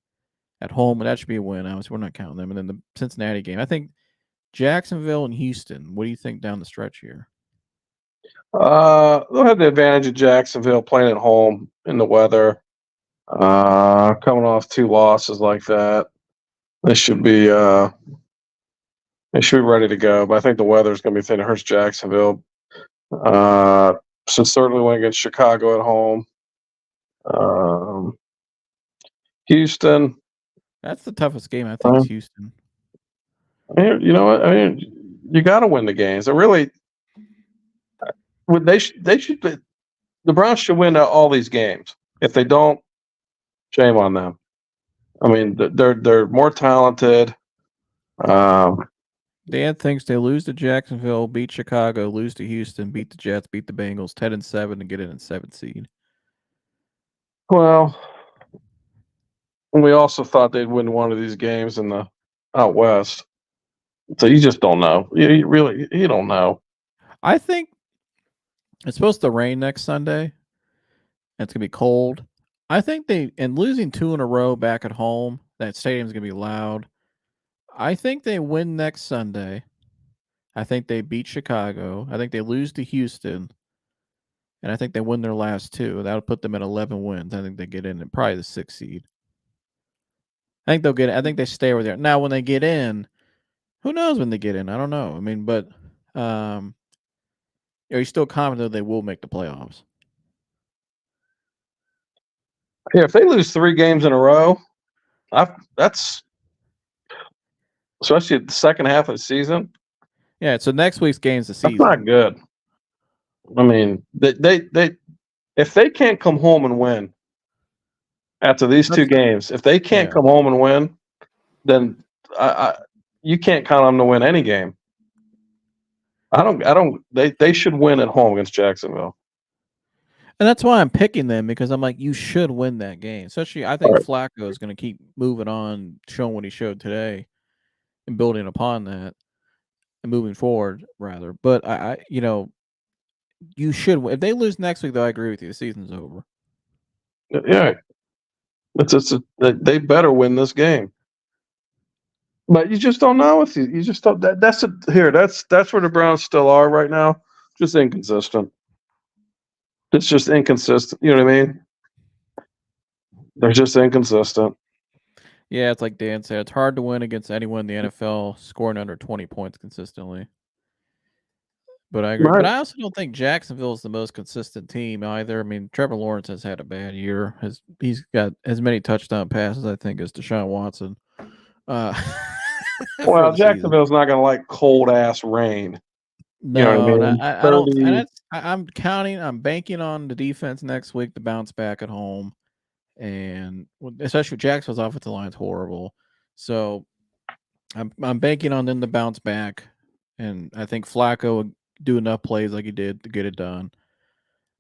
at home, and that should be a win. Obviously, we're not counting them. And then the Cincinnati game. I think Jacksonville and Houston. What do you think down the stretch here? They'll have the advantage of Jacksonville playing at home in the weather. Coming off 2 losses like that, they should be ready to go. But I think the weather is going to be thin. It hurts Jacksonville. Since certainly went against Chicago at home. Houston. That's the toughest game, I think, is Houston. I mean, you know what? I mean, you got to win the games. They really, they should. The Browns should win all these games. If they don't, shame on them. I mean, they're more talented. Dan thinks they lose to Jacksonville, beat Chicago, lose to Houston, beat the Jets, beat the Bengals, 10-7, and get in at 7th seed. Well, we also thought they'd win one of these games in the out west. So you just don't know. You don't know. I think it's supposed to rain next Sunday. And it's gonna be cold. I think losing 2 in a row back at home, that stadium's gonna be loud. I think they win next Sunday. I think they beat Chicago. I think they lose to Houston. And I think they win their last 2. That'll put them at 11 wins. I think they get in at probably the 6th seed. I think they stay over there. Now, when they get in, who knows when they get in? I don't know. I mean, but are you still confident they will make the playoffs? Yeah, if they lose 3 games in a row, that's especially at the second half of the season. Yeah, so next week's game's the season. That's not good. I mean, they if they can't come home and win after these 2 games, if they can't come home and win, then you can't count on them to win any game. They should win at home against Jacksonville. And that's why I'm picking them, because I'm like, you should win that game. Especially, I think Flacco is going to keep moving on, showing what he showed today, and building upon that, and moving forward, rather. But you should. If they lose next week, though, I agree with you. The season's over. Yeah, they better win this game. But you just don't know if you just don't. That's where the Browns still are right now. Just inconsistent. It's just inconsistent. You know what I mean? They're just inconsistent. Yeah, it's like Dan said. It's hard to win against anyone in the NFL scoring under 20 points consistently. But I agree. Right. But I also don't think Jacksonville is the most consistent team either. I mean, Trevor Lawrence has had a bad year. He's got as many touchdown passes, I think, as Deshaun Watson. Well, Jacksonville's not going to like cold ass rain. No, you know what I mean? I don't. And I'm banking on the defense next week to bounce back at home, and especially Jacksonville's offensive line's horrible. So I'm banking on them to bounce back, and I think Flacco will do enough plays like he did to get it done.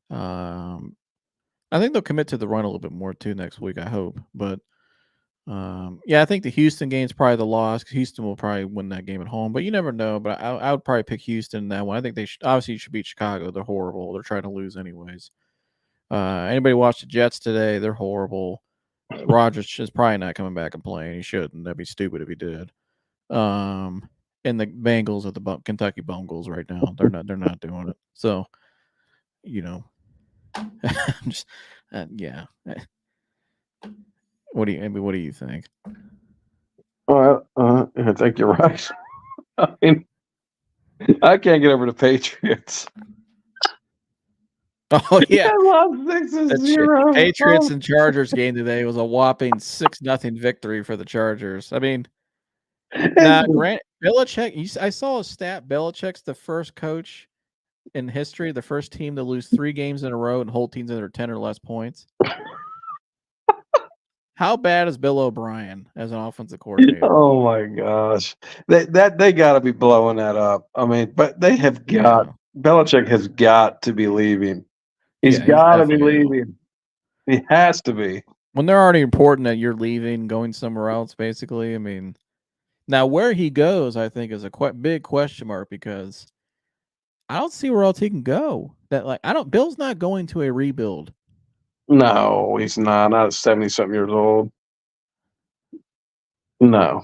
I think they'll commit to the run a little bit more too next week. I hope, but. Yeah, I think the Houston game's probably the loss. Houston will probably win that game at home, but you never know. But I would probably pick Houston in that one. I think they should beat Chicago. They're horrible. They're trying to lose anyways. Anybody watch the Jets today? They're horrible. Rodgers is probably not coming back and playing. He shouldn't. That'd be stupid if he did. And the Bengals are the Kentucky Bungles right now. They're not doing it. So, just yeah. What do you think? I think you're right. I mean, I can't get over the Patriots. Oh yeah, I lost 6-0. Patriots and Chargers game today was a whopping 6-0 victory for the Chargers. I mean, Grant Belichick. I saw a stat. Belichick's the first coach in history, the first team to lose 3 games in a row and hold teams under 10 or less points. How bad is Bill O'Brien as an offensive coordinator? Oh my gosh, they got to be blowing that up. I mean, but they have got Belichick has got to be leaving. He's got to be leaving. He has to be. When they're already important that you're leaving, going somewhere else, basically. I mean, now where he goes, I think, is a quite big question mark because I don't see where else he can go. Bill's not going to a rebuild. No, he's not. Not at 70-something years old. No.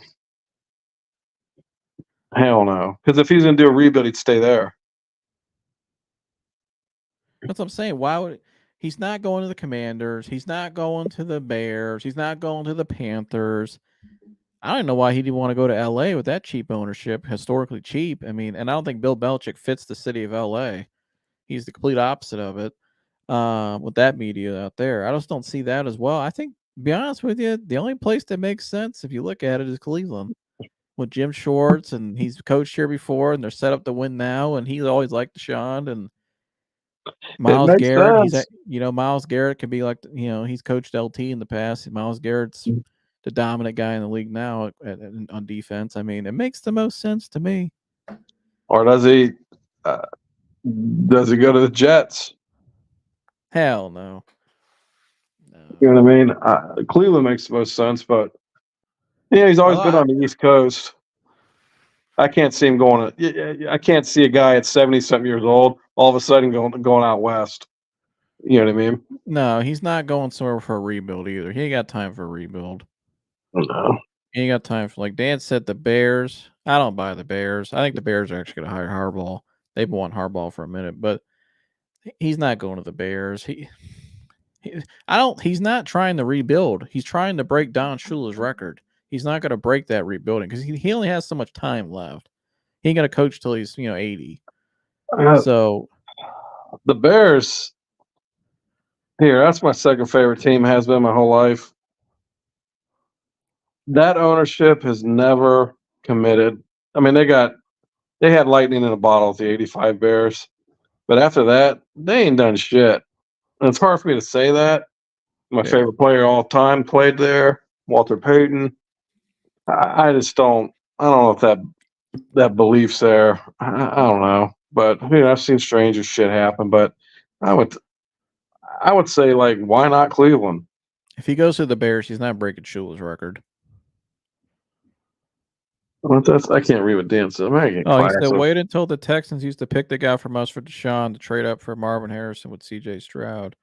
Hell no. Because if he's going to do a rebuild, he'd stay there. That's what I'm saying. Why would he's not going to the Commanders? He's not going to the Bears. He's not going to the Panthers. I don't know why he didn't want to go to L.A. with that cheap ownership, historically cheap. I mean, and I don't think Bill Belichick fits the city of L.A. He's the complete opposite of it with that media out there. I just don't see that as well. I think, to be honest with you, the only place that makes sense, if you look at it, is Cleveland. With Jim Schwartz, and he's coached here before, and they're set up to win now, and he's always liked Deshaun and Myles Garrett. Sense. Myles Garrett could be like, he's coached LT in the past. Myles Garrett's the dominant guy in the league now on defense. I mean, it makes the most sense to me. Or does he? Does he go to the Jets? Hell no. You know what I mean? Cleveland makes the most sense, but he's always been on the East Coast. I can't see him going. I can't see a guy at 70-something years old all of a sudden going out west. You know what I mean? No, he's not going somewhere for a rebuild either. He ain't got time for a rebuild. No. He ain't got time for, like Dan said, the Bears. I don't buy the Bears. I think the Bears are actually going to hire Harbaugh. They've won Harbaugh for a minute, but he's not going to the Bears. He's not trying to rebuild. He's trying to break Don Shula's record. He's not going to break that rebuilding because he only has so much time left. He ain't going to coach till he's 80. So the Bears here, that's my second favorite team, has been my whole life. That ownership has never committed. I mean, they had lightning in a bottle with the 85 Bears. But after that, they ain't done shit. And it's hard for me to say that. My favorite player of all time played there, Walter Payton. I just don't. I don't know if that belief's there. I don't know, but I've seen stranger shit happen. But I would say, like, why not Cleveland? If he goes to the Bears, he's not breaking Shula's record. Well, I can't read what Dan said. He said, wait until the Texans used to pick the guy from us for Deshaun to trade up for Marvin Harrison with C.J. Stroud.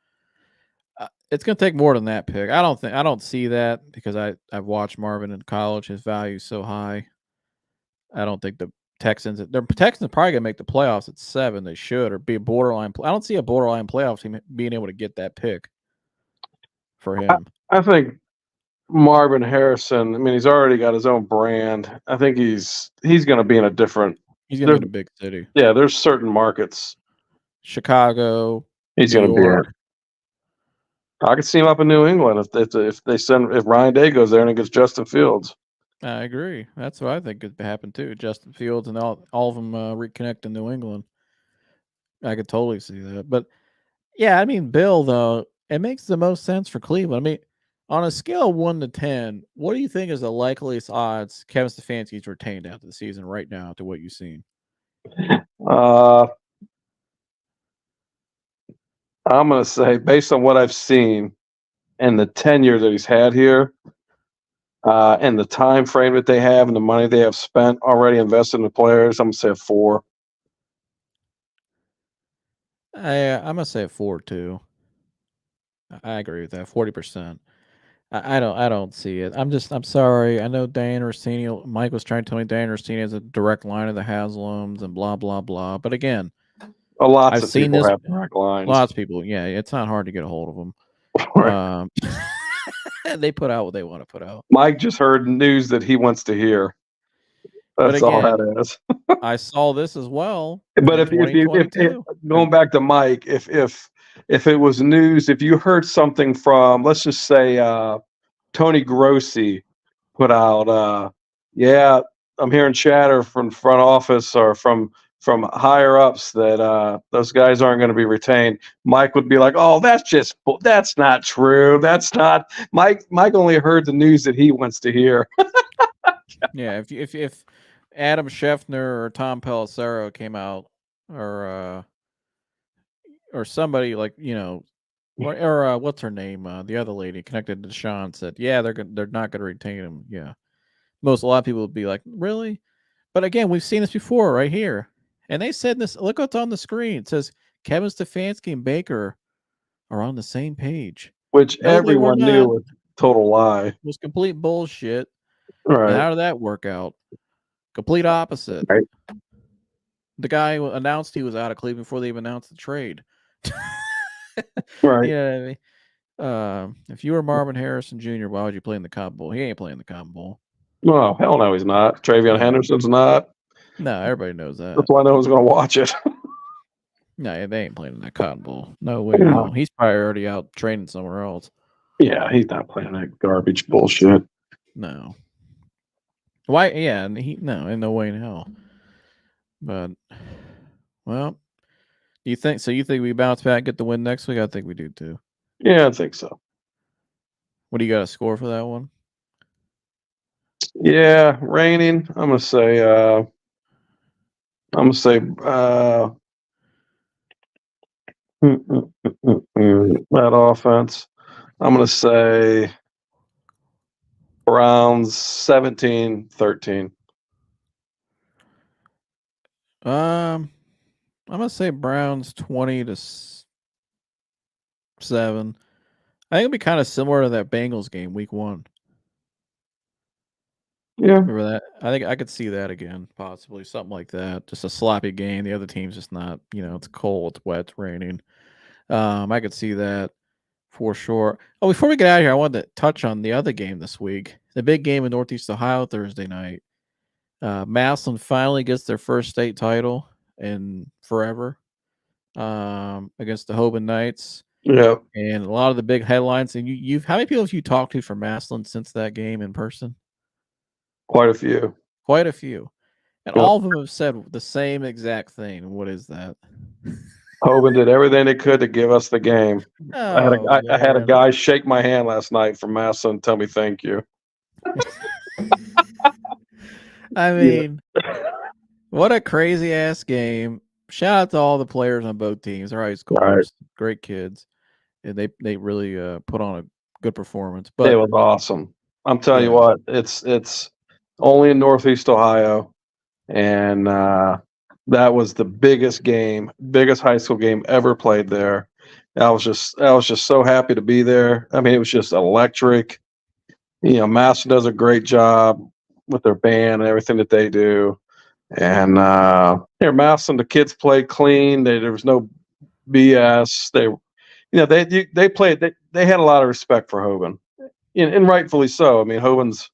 It's going to take more than that pick. I don't see that because I've watched Marvin in college. His value is so high. I don't think the Texans are probably going to make the playoffs at 7. They should, or be a borderline. I don't see a borderline playoff team being able to get that pick for him. I think Marvin Harrison, I mean, he's already got his own brand. I think he's going to be in a different. He's going to be in a big city. Yeah, there's certain markets. Chicago. He's going to be in. I could see him up in New England if Ryan Day goes there and he gets Justin Fields. I agree. That's what I think could happen too. Justin Fields and all of them reconnect in New England. I could totally see that. But yeah, I mean, Bill though, it makes the most sense for Cleveland. I mean, on a scale of 1 to 10, what do you think is the likeliest odds Kevin Stefanski's retained after the season right now to what you've seen? I'm going to say, based on what I've seen and the tenure that he's had here, and the time frame that they have and the money they have spent already invested in the players, I'm going to say a 4. I'm going to say a 4 too. I agree with that, 40%. I don't see it. I'm sorry. I know Dan Orsini. Mike was trying to tell me Dan Orsini has a direct line of the Haslams and blah blah blah. But again, Lots I've of seen people this. have direct lines. Lots of people. Yeah, it's not hard to get a hold of them. They put out what they want to put out. Mike just heard news that he wants to hear. That's all that is. I saw this as well. But in if going back to Mike, if it was news, if you heard something from, let's just say, Tony Grossi put out, yeah, I'm hearing chatter from front office or from higher ups that those guys aren't going to be retained. Mike would be like, "Oh, that's not true. That's not." Mike only heard the news that he wants to hear. Yeah, if Adam Scheffner or Tom Pelissero came out, or somebody like or what's her name, the other lady connected to Sean said, yeah, they're not going to retain him. Yeah, a lot of people would be like, really? But again, we've seen this before right here, and they said this. Look what's on the screen. It says Kevin Stefanski and Baker are on the same page, which no, everyone knew was total lie. It was complete bullshit. Right. And how did that work out? Complete opposite. Right. The guy announced he was out of Cleveland before they even announced the trade. Right. You know what I mean? If you were Marvin Harrison Jr., why would you play in the Cotton Bowl? He ain't playing the Cotton Bowl. No, hell no, he's not. Travion Henderson's not. No, everybody knows that. That's why no one's going to watch it. No, they ain't playing in that Cotton Bowl. No way. No. He's probably already out training somewhere else. Yeah, he's not playing that garbage bullshit. No. Why? Yeah, no, in no way in hell. But, well, you think we bounce back, get the win next week? I think we do too. Yeah, I think so. What do you got to score for that one? Yeah, raining. I'm gonna say that offense. I'm gonna say Browns 17-13. I'm gonna say Browns 20-7. I think it'll be kind of similar to that Bengals game, week 1. Yeah, remember that? I think I could see that again, possibly something like that. Just a sloppy game. The other team's just not, it's cold, it's wet, it's raining. I could see that for sure. Oh, before we get out of here, I wanted to touch on the other game this week, the big game in Northeast Ohio Thursday night. Massillon finally gets their first state title in forever against the Hoban Knights. Yeah, and a lot of the big headlines. And you've how many people have you talked to from Massillon since that game in person? Quite a few. And all of them have said the same exact thing. What is that? Hoban did everything they could to give us the game. I had a guy shake my hand last night from Massillon and tell me thank you. I mean, what a crazy ass game. Shout out to all the players on both teams. They're high schoolers, great kids. And they really put on a good performance. But it was awesome. I'm telling you what, it's only in Northeast Ohio, and that was the biggest high school game ever played there. I was just so happy to be there. I mean, it was just electric. Massillon does a great job with their band and everything that they do. And here, Massillon, the kids played clean. There was no BS. They played. They had a lot of respect for Hoban, and rightfully so. I mean, Hoban's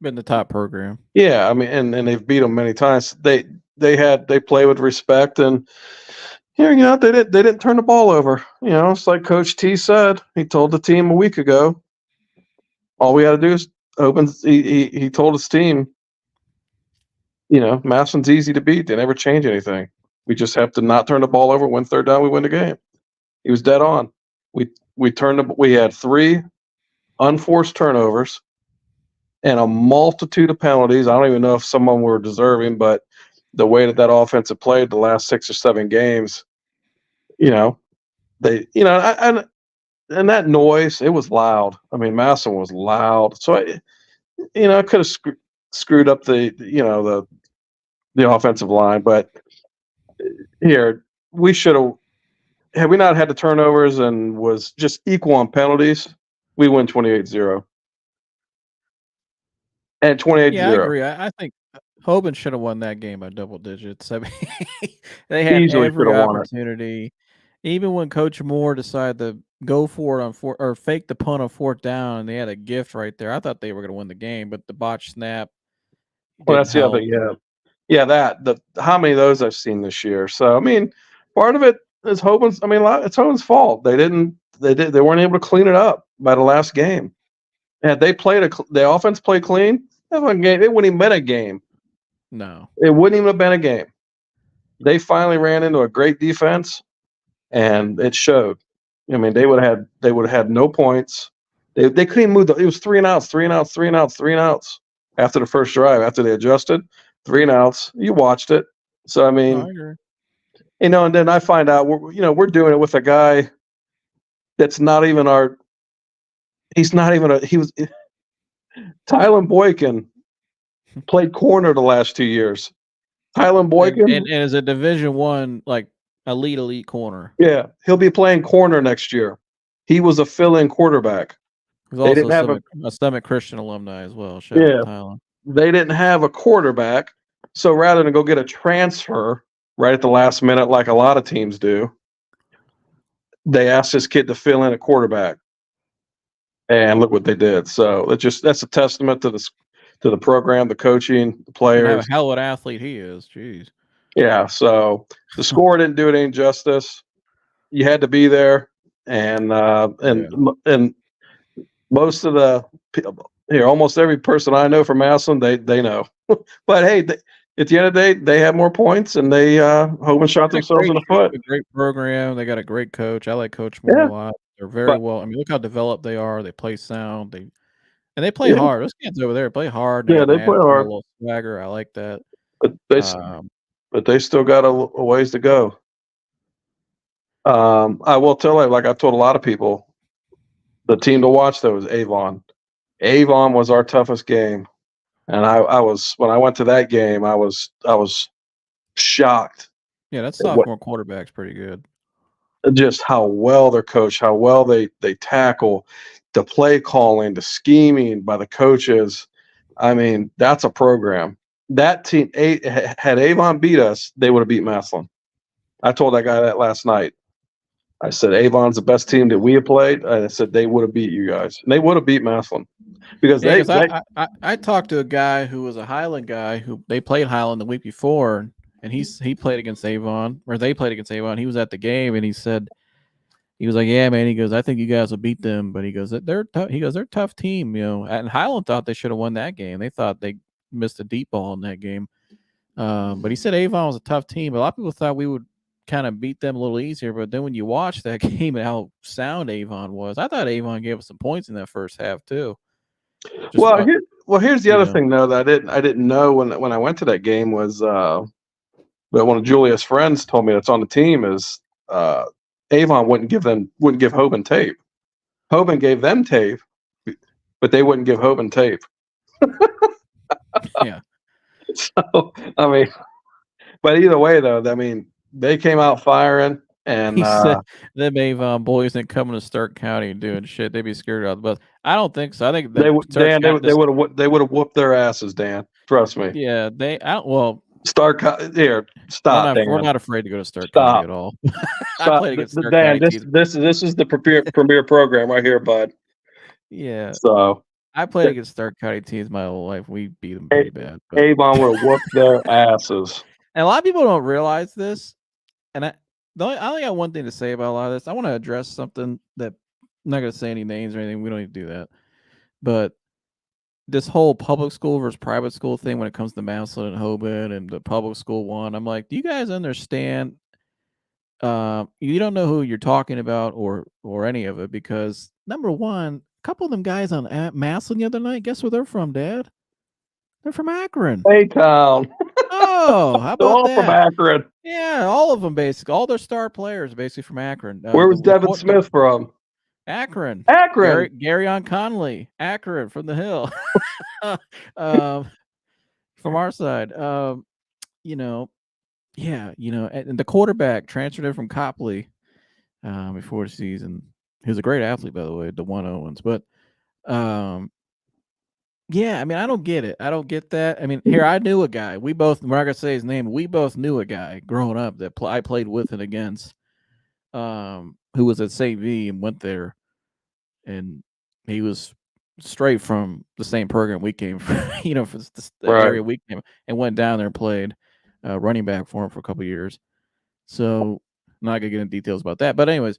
been the top program. Yeah, I mean, and they've beat them many times. They play with respect, and they didn't turn the ball over. It's like Coach T said. He told the team a week ago. All we got to do is open. He told his team, Massillon's easy to beat. They never change anything. We just have to not turn the ball over. When third down, we win the game. He was dead on. We had 3 unforced turnovers and a multitude of penalties. I don't even know if some of them were deserving, but the way that offense had played the last 6 or 7 games, and that noise, it was loud. I mean, Massillon was loud. So I could have screwed up the offensive line, but here we should have. Had we not had the turnovers and was just equal on penalties, we win 28-0. And 28-0. Yeah, I agree. I think Hoban should have won that game by double digits. I mean, they had Easily every should have won it. opportunity. Even when Coach Moore decided to go for it on or fake the punt on 4th down, and they had a gift right there. I thought they were going to win the game, but the botch snap Well, didn't that's the other. help. Yeah. How many of those I've seen this year? So I mean, part of it is Hoban's. I mean, it's Hoban's fault. They weren't able to clean it up by the last game. Had they played the offense played clean, that one game it wouldn't even been a game. No, it wouldn't even have been a game. They finally ran into a great defense, and it showed. I mean, they would have had no points. They couldn't even move. It was 3 and outs, 3 and outs, 3 and outs, 3 and outs after the first drive. After they adjusted, 3 and outs. You watched it, so I mean, I agree. and then I find out we're doing it with a guy that's not even our. He's not even he was. Tylen Boykin played corner the last 2 years. Tylen Boykin, and as a Division I, like elite corner. Yeah, he'll be playing corner next year. He was a fill-in quarterback. He's also a Summit Christian alumni as well. Shout out to Tylen. They didn't have a quarterback, so rather than go get a transfer right at the last minute like a lot of teams do, they asked this kid to fill in a quarterback. And look what they did. So that's a testament to the program, the coaching, the players. And how hell of an athlete he is. Jeez. Yeah. So the score didn't do it any justice. You had to be there, and most of almost every person I know from Massillon, they know. But hey, at the end of the day, they have more points, and they Hoban shot themselves in the foot. A great program. They got a great coach. I like Coach Moore a lot. They're very well. I mean, look how developed they are. They play sound. They play hard. Those kids over there play hard. They play hard. A little swagger. I like that. But they still got a ways to go. I will tell you, like I told a lot of people, the team to watch though was Avon. Avon was our toughest game, and I was when I went to that game, I was shocked. Yeah, that sophomore quarterback's pretty good. Just how well they're coached, how well they tackle, the play calling, the scheming by the coaches. I mean, that's a program. That team had Avon beat us, they would have beat Massillon. I told that guy that last night. I said Avon's the best team that we have played. And I said they would have beat you guys, and they would have beat Massillon because I talked to a guy who was a Highland guy who they played Highland the week before, and he played against Avon, or they played against Avon. He was at the game, and he said, he was like, "Yeah, man." He goes, "I think you guys will beat them," but he goes, "They're tough." He goes, "They're a tough team, you know." And Highland thought they should have won that game. They thought they missed a deep ball in that game, but he said Avon was a tough team. A lot of people thought we would kind of beat them a little easier, but then when you watch that game and how sound Avon was, I thought Avon gave us some points in that first half too. Here's the other thing though that I didn't know when I went to that game was, but one of Julia's friends told me that's on the team is Avon wouldn't give Hoban tape. Hoban gave them tape, but they wouldn't give Hoban tape. Yeah. So I mean, but either way though, I mean, they came out firing, and he said them Avon boys ain't coming to Stark County and doing shit. They'd be scared of the bus. I don't think so. I think they would have whooped their asses, Dan. Trust me. Yeah, Stark here. Stop. We're not afraid to go to Stark County at all. I played against Stark Dan. This is the premier program right here, bud. Yeah. So I played against Stark County teams my whole life. We beat them pretty bad. Avon would whoop their asses. And a lot of people don't realize this. And I only got one thing to say about a lot of this. I want to address something that I'm not going to say any names or anything. We don't need to do that. But this whole public school versus private school thing when it comes to Massillon and Hoban and the public school one, I'm like, do you guys understand? You don't know who you're talking about or any of it, because number one, a couple of them guys on Massillon the other night, guess where they're from, Dad? They're from Akron. Baytown. Oh, how about all that? From Akron. Yeah, all of them basically. All their star players basically from Akron. Where was Devin Smith from? Akron. Gary on Conley. Akron from the Hill. From our side. And the quarterback transferred in from Copley before the season. who's a great athlete, by the way, DeJuan Owens. But yeah, I mean, I don't get it. I don't get that. I mean, here, I knew a guy. We're not going to say his name. We both knew a guy growing up that I played with and against, who was at St. V and went there. And he was straight from the same program we came from, for the area we came, and went down there and played running back for him for a couple of years. So I'm not going to get into details about that. But anyways,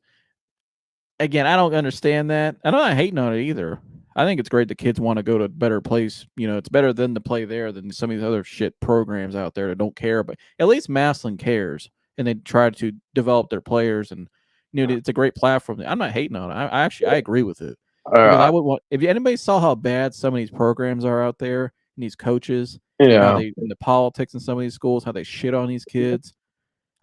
again, I don't understand that. I'm not hating on it either. I think it's great that kids want to go to a better place. It's better than to play there than some of these other shit programs out there that don't care. But at least Massillon cares, and they try to develop their players. And it's a great platform. I'm not hating on it. I agree with it. Because I would want, if anybody saw how bad some of these programs are out there and these coaches, how they in the politics in some of these schools, how they shit on these kids.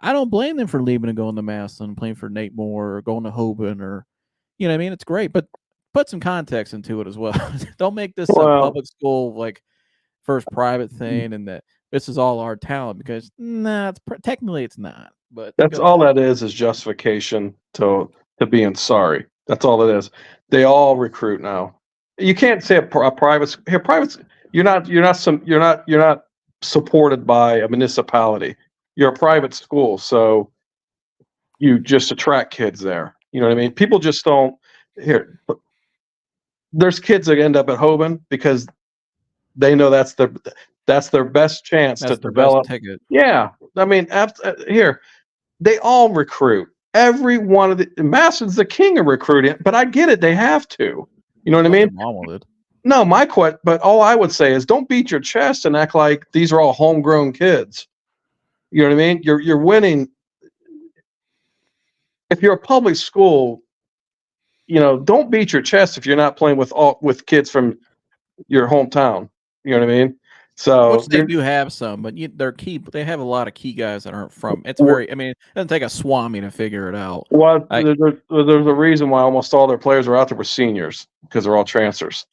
I don't blame them for leaving and going to Massillon, playing for Nate Moore, or going to Hoban, or what I mean. It's great, but put some context into it as well. Don't make this a public school like first private thing, and that this is all our talent, because technically it's not. But that's all that is justification to being sorry. That's all it is. They all recruit now. You can't say a private here. Privates, you're not supported by a municipality. You're a private school, so you just attract kids there. You know what I mean? People just don't. Here, there's kids that end up at Hoban because they know that's their best chance to develop. Yeah, I mean, here they all recruit. Every one of Massillon's the king of recruiting, but I get it. They have to. You know what I mean? No, but all I would say is don't beat your chest and act like these are all homegrown kids. You know what I mean? You're winning. If you're a public school, don't beat your chest if you're not playing with kids from your hometown. You know what I mean? So which they do have some, but they're key. They have a lot of key guys that aren't from. It's very. I mean, it doesn't take a Swami to figure it out. Well, there's a reason why almost all their players are out there were seniors, because they're all transfers.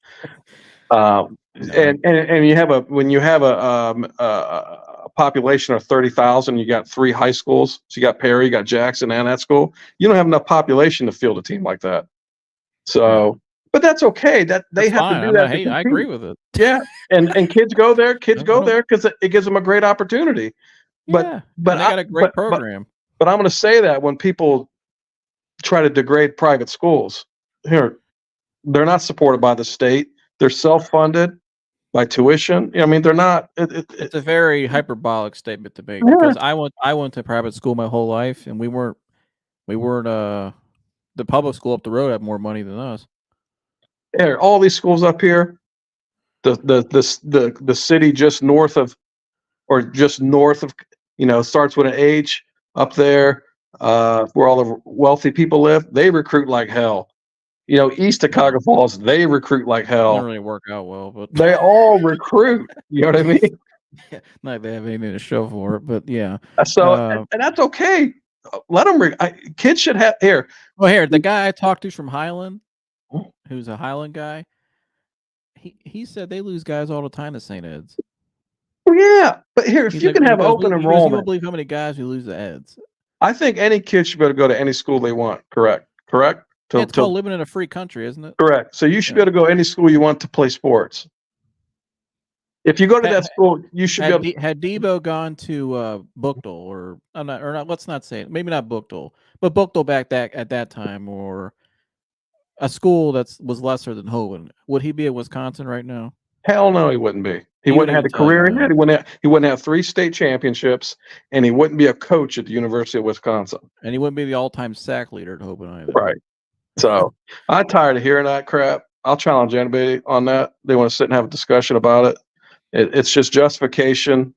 And you have when you have a population of 30,000, you got 3 high schools. So you got Perry, you got Jackson, and that school. You don't have enough population to field a team like that. So, but that's okay. That's have fine. To do that. I agree with it. Yeah, and kids go there. Kids go there because it gives them a great opportunity. But they got a great program. But I'm going to say that when people try to degrade private schools, here, they're not supported by the state. They're self-funded by tuition. I mean, they're not. It's a very hyperbolic statement to make, because I went to private school my whole life, and we weren't. The public school up the road had more money than us. Yeah, all these schools up here, the city just north of, starts with an H up there, where all the wealthy people live. They recruit like hell. East of Cuyahoga Falls, they recruit like hell. Doesn't really work out well, but they all recruit. You know what I mean? Not they have anything to show for it, but yeah. So and that's okay. Let them. Kids should have here. Well, here, the guy I talked to from Highland, who's a Highland guy, he said they lose guys all the time to St. Ed's. Yeah, but here, if you can have open enrollment, you won't believe how many guys we lose to Eds. I think any kid should be able to go to any school they want. Correct. It's called living in a free country, isn't it? Correct. So you should be able to go any school you want to play sports. If you go to that school, you should be able. Had Debo gone to Bookdale, or not, let's not say it. Maybe not Bookdale, but Bookdale at that time, or a school that was lesser than Hoban, would he be at Wisconsin right now? Hell no, he wouldn't be. He wouldn't have the career he had. He wouldn't have 3 state championships, and he wouldn't be a coach at the University of Wisconsin. And he wouldn't be the all-time sack leader at Hoban either. Right. So I'm tired of hearing that crap. I'll challenge anybody on that. They want to sit and have a discussion about it. It's just justification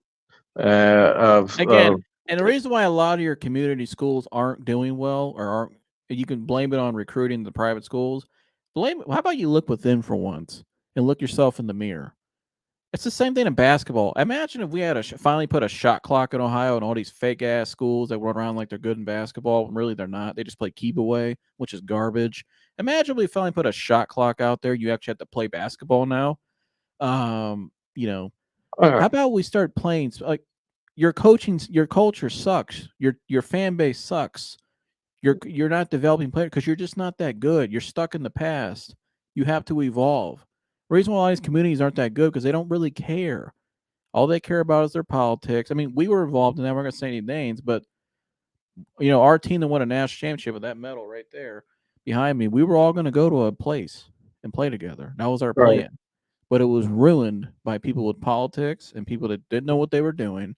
of again. And the reason why a lot of your community schools aren't doing well, or aren't, you can blame it on recruiting the private schools. How about you look within for once and look yourself in the mirror? It's the same thing in basketball. Imagine if we had finally put a shot clock in Ohio, and all these fake ass schools that run around like they're good in basketball, when really they're not. They just play keep away, which is garbage. Imagine if we finally put a shot clock out there. You actually have to play basketball now. How about we start playing, like, your culture sucks. Your fan base sucks. You're not developing players because you're just not that good. You're stuck in the past. You have to evolve. The reason why all these communities aren't that good because they don't really care. All they care about is their politics. I mean, we were involved in that. We're not going to say any names, but our team that won a national championship with that medal right there behind me, we were all going to go to a place and play together. That was our plan. Right. But it was ruined by people with politics and people that didn't know what they were doing,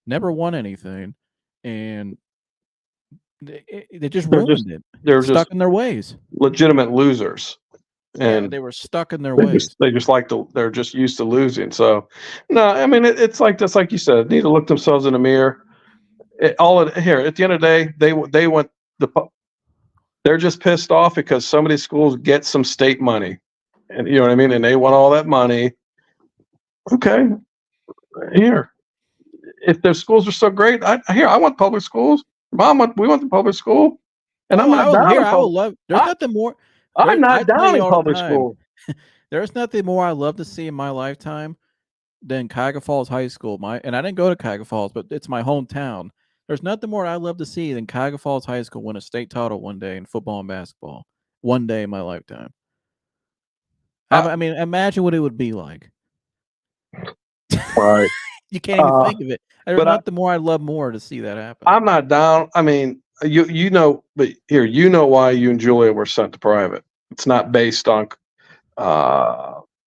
never won anything, and they just ruined it. They're Stuck just in their ways. legitimate losers. And they were stuck in their ways. They're just used to losing. So, no, I mean, it's like just like you said, they need to look themselves in the mirror. Here at the end of the day, they went they're just pissed off because some of these schools get some state money, and you know what I mean, and they want all that money. Okay, here, if their schools are so great, I want public schools. We want the public school, and I'm not down. I would love. There's nothing more. I'm not down in public school. There's nothing more I love to see in my lifetime than Cuyahoga Falls High School. And I didn't go to Cuyahoga Falls, but it's my hometown. There's nothing more I love to see than Cuyahoga Falls High School win a state title one day in football and basketball. One day in my lifetime. I mean, imagine what it would be like. Right. You can't even think of it. There's nothing more I'd love more to see that happen. I'm not down. I mean, but here, why you and Julia were sent to private. It's not based on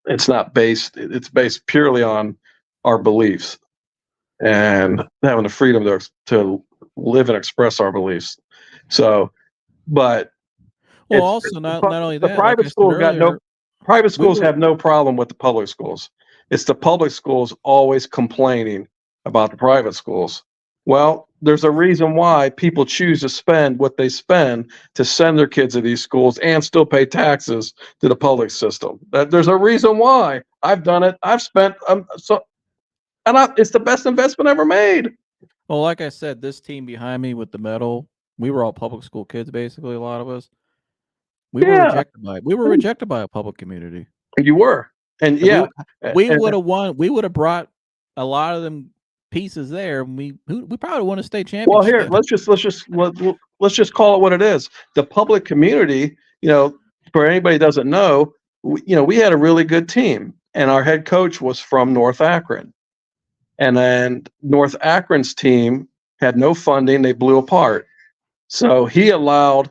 it's based purely on our beliefs and having the freedom to live and express our beliefs. So, but also not only that, private schools have no problem with the public schools. It's the public schools always complaining about the private schools. Well, there's a reason why people choose to spend what they spend to send their kids to these schools and still pay taxes to the public system. There's a reason why. I've done it. I've spent it's the best investment ever made. Well, like I said, this team behind me with the medal, we were all public school kids, basically. A lot of us. We were rejected by a public community. You were, and we would have won. We would have brought a lot of them pieces there. We probably won a state championship. Well, here let's just call it what it is. The public community, for anybody who doesn't know, we had a really good team, and our head coach was from North Akron, and then North Akron's team had no funding; they blew apart. So he allowed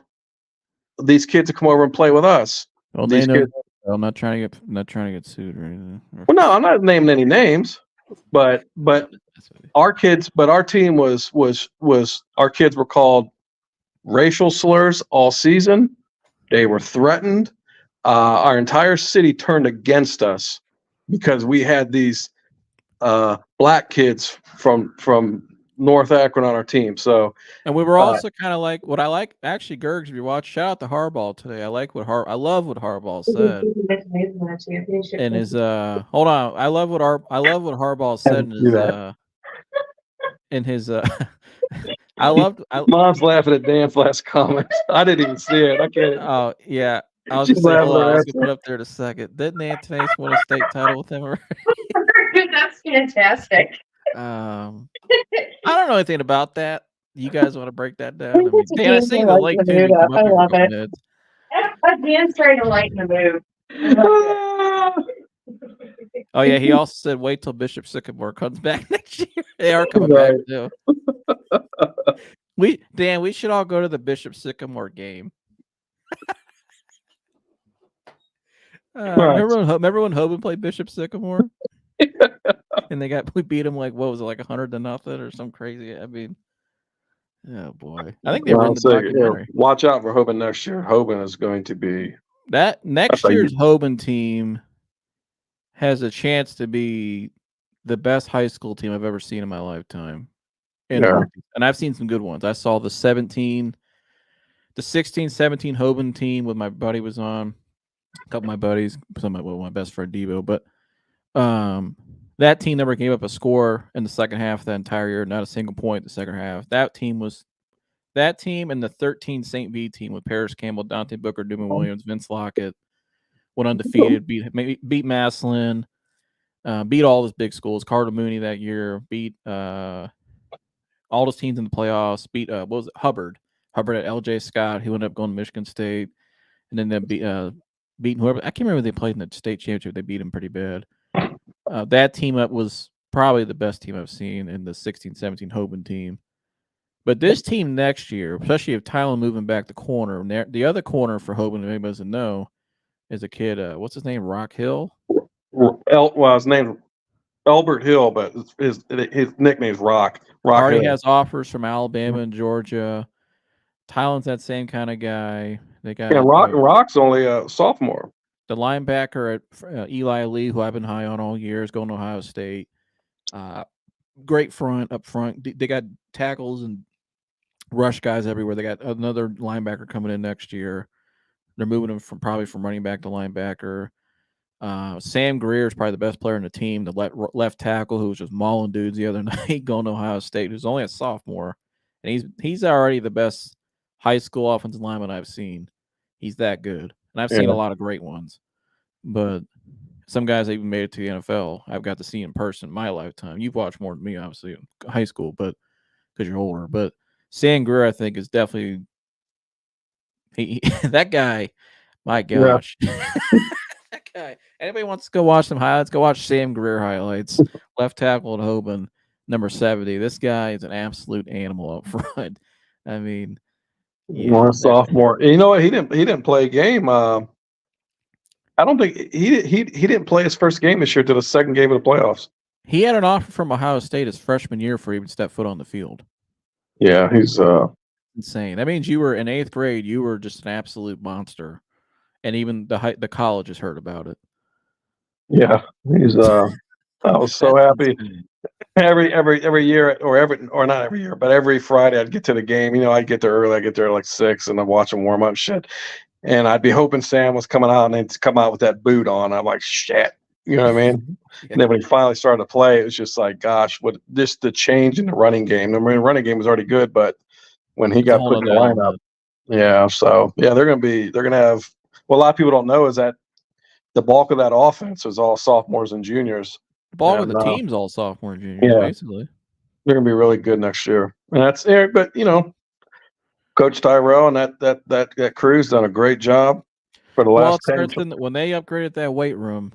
these kids to come over and play with us. Well, these kids. I'm not trying to get sued or anything. Well, no, I'm not naming any names, but our team our kids were called racial slurs all season. They were threatened. Our entire city turned against us because we had these black kids from North Akron on our team. So, and we were also kind of like what I like. Actually, Gergs, if you watch, shout out to Harbaugh today. I love what Harbaugh said. And his hold on, I love what Harbaugh said in his Mom's laughing at Dan's last comment. I didn't even see it. I can't. Oh yeah, I was just saying. Hold on, I was gonna put it up there in a second. Didn't Anthony win a state title with him already? That's fantastic. I don't know anything about that. You guys want to break that down? Dan, I see the link too. I love it. Dan's trying to lighten the mood. Oh yeah, he also said wait till Bishop Sycamore comes back next year. They are coming back too. We should all go to the Bishop Sycamore game. Remember when Hoban played Bishop Sycamore? And we beat him like, what was it, like 100-0 or something crazy? I mean, oh boy. I think they were in the documentary. Watch out for Hoban next year. Hoban is going to be that next year's Hoban team has a chance to be the best high school team I've ever seen in my lifetime. And I've seen some good ones. I saw the 16-17 Hoban team with my buddy was on. A couple of my buddies, my best friend Devo, but that team never gave up a score in the second half of that entire year, not a single point in the second half. That team and the 13 St. V team with Paris Campbell, Dante Booker, Newman Williams, Vince Lockett went undefeated, beat Massillon, beat all those big schools, Cardinal Mooney that year, beat all those teams in the playoffs, beat what was it, Hubbard Hubbard at LJ Scott, who ended up going to Michigan State, and then they beating whoever. I can't remember they played in the state championship. They beat him pretty bad. That team up was probably the best team I've seen in the 16-17 Hoban team. But this team next year, especially if Tylen moving back the corner, the other corner for Hoban, if anybody doesn't know, is a kid. What's his name? Rock Hill. Well, his name's Albert Hill, but his nickname's Rock. Already Hill. has offers from Alabama and Georgia. Tylen's that same kind of guy. They got Rock's only a sophomore. The linebacker at Eli Lee, who I've been high on all year, is going to Ohio State. Great up front. They got tackles and rush guys everywhere. They got another linebacker coming in next year. They're moving him from running back to linebacker. Sam Greer is probably the best player in the team. The left tackle, who was just mauling dudes the other night, going to Ohio State, who's only a sophomore, and he's already the best high school offensive lineman I've seen. He's that good, and I've seen a lot of great ones, but some guys even made it to the NFL. I've got to see in person in my lifetime. You've watched more than me, obviously, in high school, but because you're older. But Sam Greer, I think, is definitely that guy. My gosh. Yeah. That guy. Anybody wants to go watch some highlights, go watch Sam Greer highlights. Left tackle at Hoban, number 70. This guy is an absolute animal up front. I mean, more sophomore. You know what? He didn't play a game. I don't think he didn't play his first game this year to the second game of the playoffs. He had an offer from Ohio State his freshman year before he even stepped foot on the field. Yeah, he's insane. That means you were in 8th grade. You were just an absolute monster, and even the college has heard about it. Yeah, he's. I was so happy. Every year, or not every year, but every Friday I'd get to the game. You know, I'd get there early. I get there like 6, and I'd watch him warm up shit. And I'd be hoping Sam was coming out, and they'd come out with that boot on. I'm like, shit. You know what I mean? Yeah. And then when he finally started to play, it was just like, gosh, what this the change in the running game. I mean, the running game was already good, but when he got put in the lineup, yeah. So yeah, they're gonna have. Well, a lot of people don't know is that the bulk of that offense is all sophomores and juniors. The bulk of the team's all sophomore and juniors, basically. They're gonna be really good next year, and that's there. But you know, Coach Tyrell and that crew's done a great job for the last 10. When they upgraded that weight room,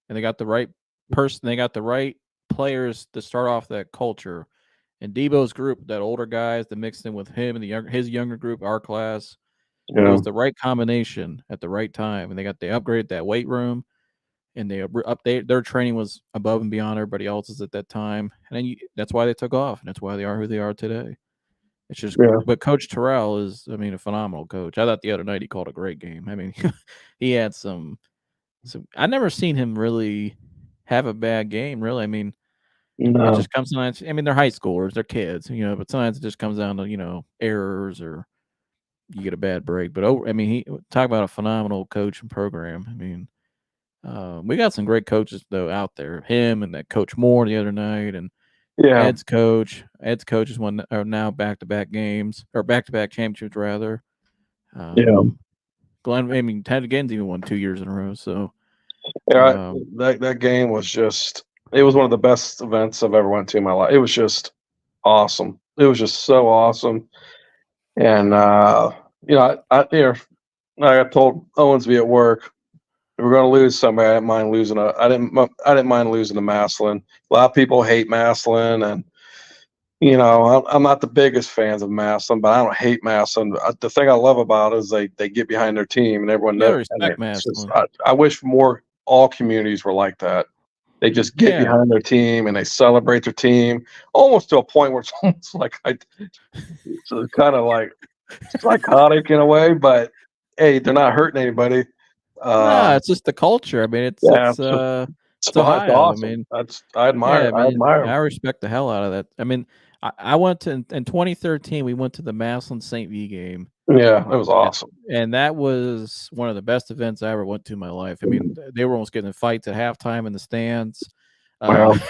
and they got the right person, they got the right players to start off that culture. And Debo's group, that older guys that mixed in with him and his younger group, our class, it was the right combination at the right time. And they upgraded that weight room, and their training was above and beyond everybody else's at that time. And then that's why they took off, and that's why they are who they are today. It's just, but Coach Terrell is, I mean, a phenomenal coach. I thought the other night he called a great game. I mean, he had some. I've never seen him really have a bad game. Really, I mean. No. It just comes down. I mean, they're high schoolers, they're kids, you know. But sometimes it just comes down to errors or you get a bad break. But I mean, he talk about a phenomenal coach and program. I mean, we got some great coaches though out there. Him and that Coach Moore the other night, and Ed's coach. Ed's coaches are now back-to-back games or back-to-back championships rather. Glenn, I mean, Ted Ginn's even won 2 years in a row. So that game was just. It was one of the best events I've ever went to in my life. It was just awesome. It was just so awesome. And I told Owensby at work, if we're going to lose somebody, I didn't mind losing I didn't mind losing to Massillon. A lot of people hate Massillon, and I'm not the biggest fans of Massillon, but I don't hate Massillon. The thing I love about it is they get behind their team, and everyone knows. Respect Massillon. I wish all communities were like that. They just get behind their team and they celebrate their team almost to a point where it's almost like it's kind of like psychotic in a way. But hey, they're not hurting anybody. No, it's just the culture. I mean, it's Ohio. Awesome. I mean, I admire. I respect the hell out of that. I mean, I went to in 2013. We went to the Massillon St. V game. Yeah, it was awesome. And that was one of the best events I ever went to in my life. I mean, they were almost getting in fights at halftime in the stands. That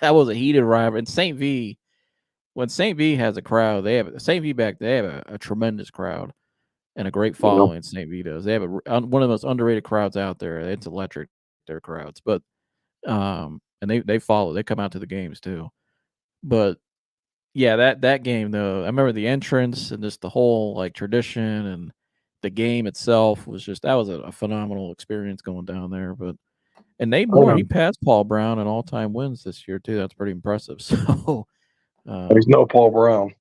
was a heated rivalry. And St. V, when St. V has a crowd, they have a tremendous crowd and a great following. St. V does. They have one of the most underrated crowds out there. It's electric, their crowds. But and they follow. They come out to the games too. But Yeah, that game though. I remember the entrance and just the whole like tradition and the game itself was just that was a phenomenal experience going down there. But and Nate Moore, he passed Paul Brown in all-time wins this year too. That's pretty impressive. So There's no Paul Brown.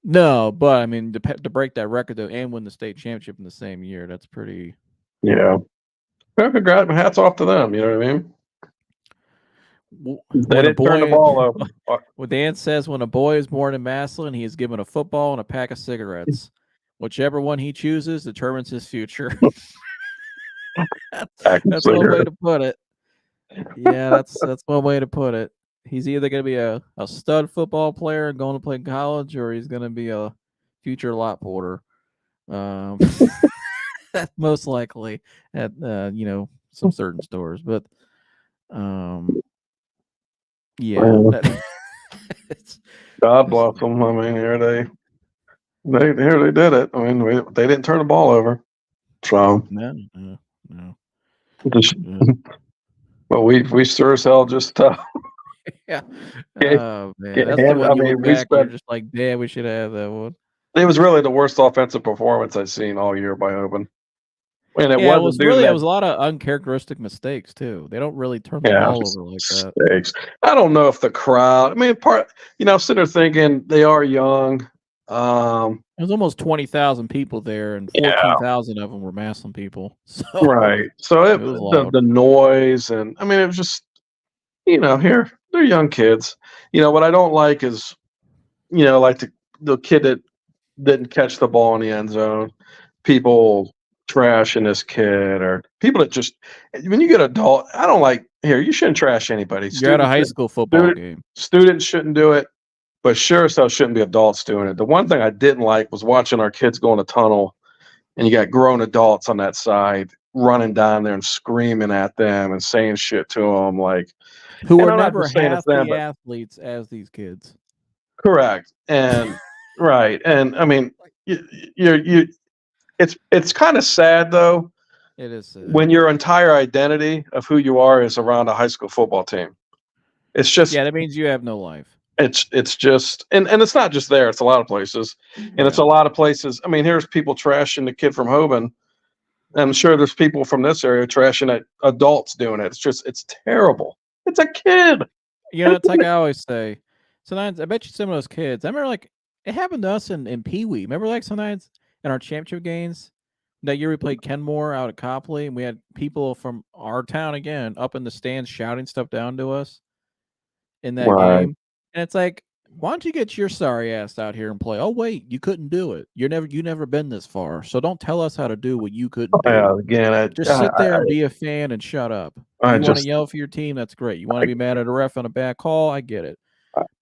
no, but I mean to break that record though and win the state championship in the same year, that's pretty. Yeah. Well, congrats, hats off to them. You know what I mean? They didn't turn the ball over. What Dan says, when a boy is born in Massillon, he is given a football and a pack of cigarettes. Whichever one he chooses determines his future. That's one way to put it. Yeah, that's one way to put it. He's either going to be a stud football player and going to play in college, or he's going to be a future lot porter. That's most likely at some certain stores, but yeah. God bless them. I mean, here they did it. I mean, they didn't turn the ball over. So no. But we sure as hell just yeah. Oh man, that's the one you look back, you're just like, damn, we should have that one. It was really the worst offensive performance I've seen all year by Open. And it was a lot of uncharacteristic mistakes too. They don't really turn the ball over like that. I don't know if the crowd. I mean, sitting there thinking they are young. There's almost 20,000 people there, and 14,000 of them were Massillon people. So, right. So it was the noise, and I mean, it was just, here they're young kids. What I don't like is, like the kid that didn't catch the ball in the end zone, people trashing this kid, or people that just, when you get adult, I don't like, you shouldn't trash anybody. You're at a high school football game. Students shouldn't do it, but sure as hell shouldn't be adults doing it. The one thing I didn't like was watching our kids go in a tunnel, and you got grown adults on that side running down there and screaming at them and saying shit to them, like, who are never half the athletes as these kids. Correct. And right. And I mean, it's kind of sad though. It is sad. When your entire identity of who you are is around a high school football team. It's just, that means you have no life. It's just, and it's not just there. It's a lot of places, and it's a lot of places. I mean, here's people trashing the kid from Hoban. I'm sure there's people from this area trashing at adults doing it. It's terrible. It's a kid. It's like I always say. Sometimes I bet you some of those kids. I remember like it happened to us in Pee Wee. Remember like sometimes in our championship games that year we played Kenmore out at Copley, and we had people from our town again up in the stands shouting stuff down to us in that game. And it's like, why don't you get your sorry ass out here and play? Oh wait, you couldn't do it. You never been this far. So don't tell us how to do what you couldn't do. Yeah, again, just sit there and be a fan and shut up. You want to yell for your team? That's great. You want to be mad at a ref on a bad call? I get it.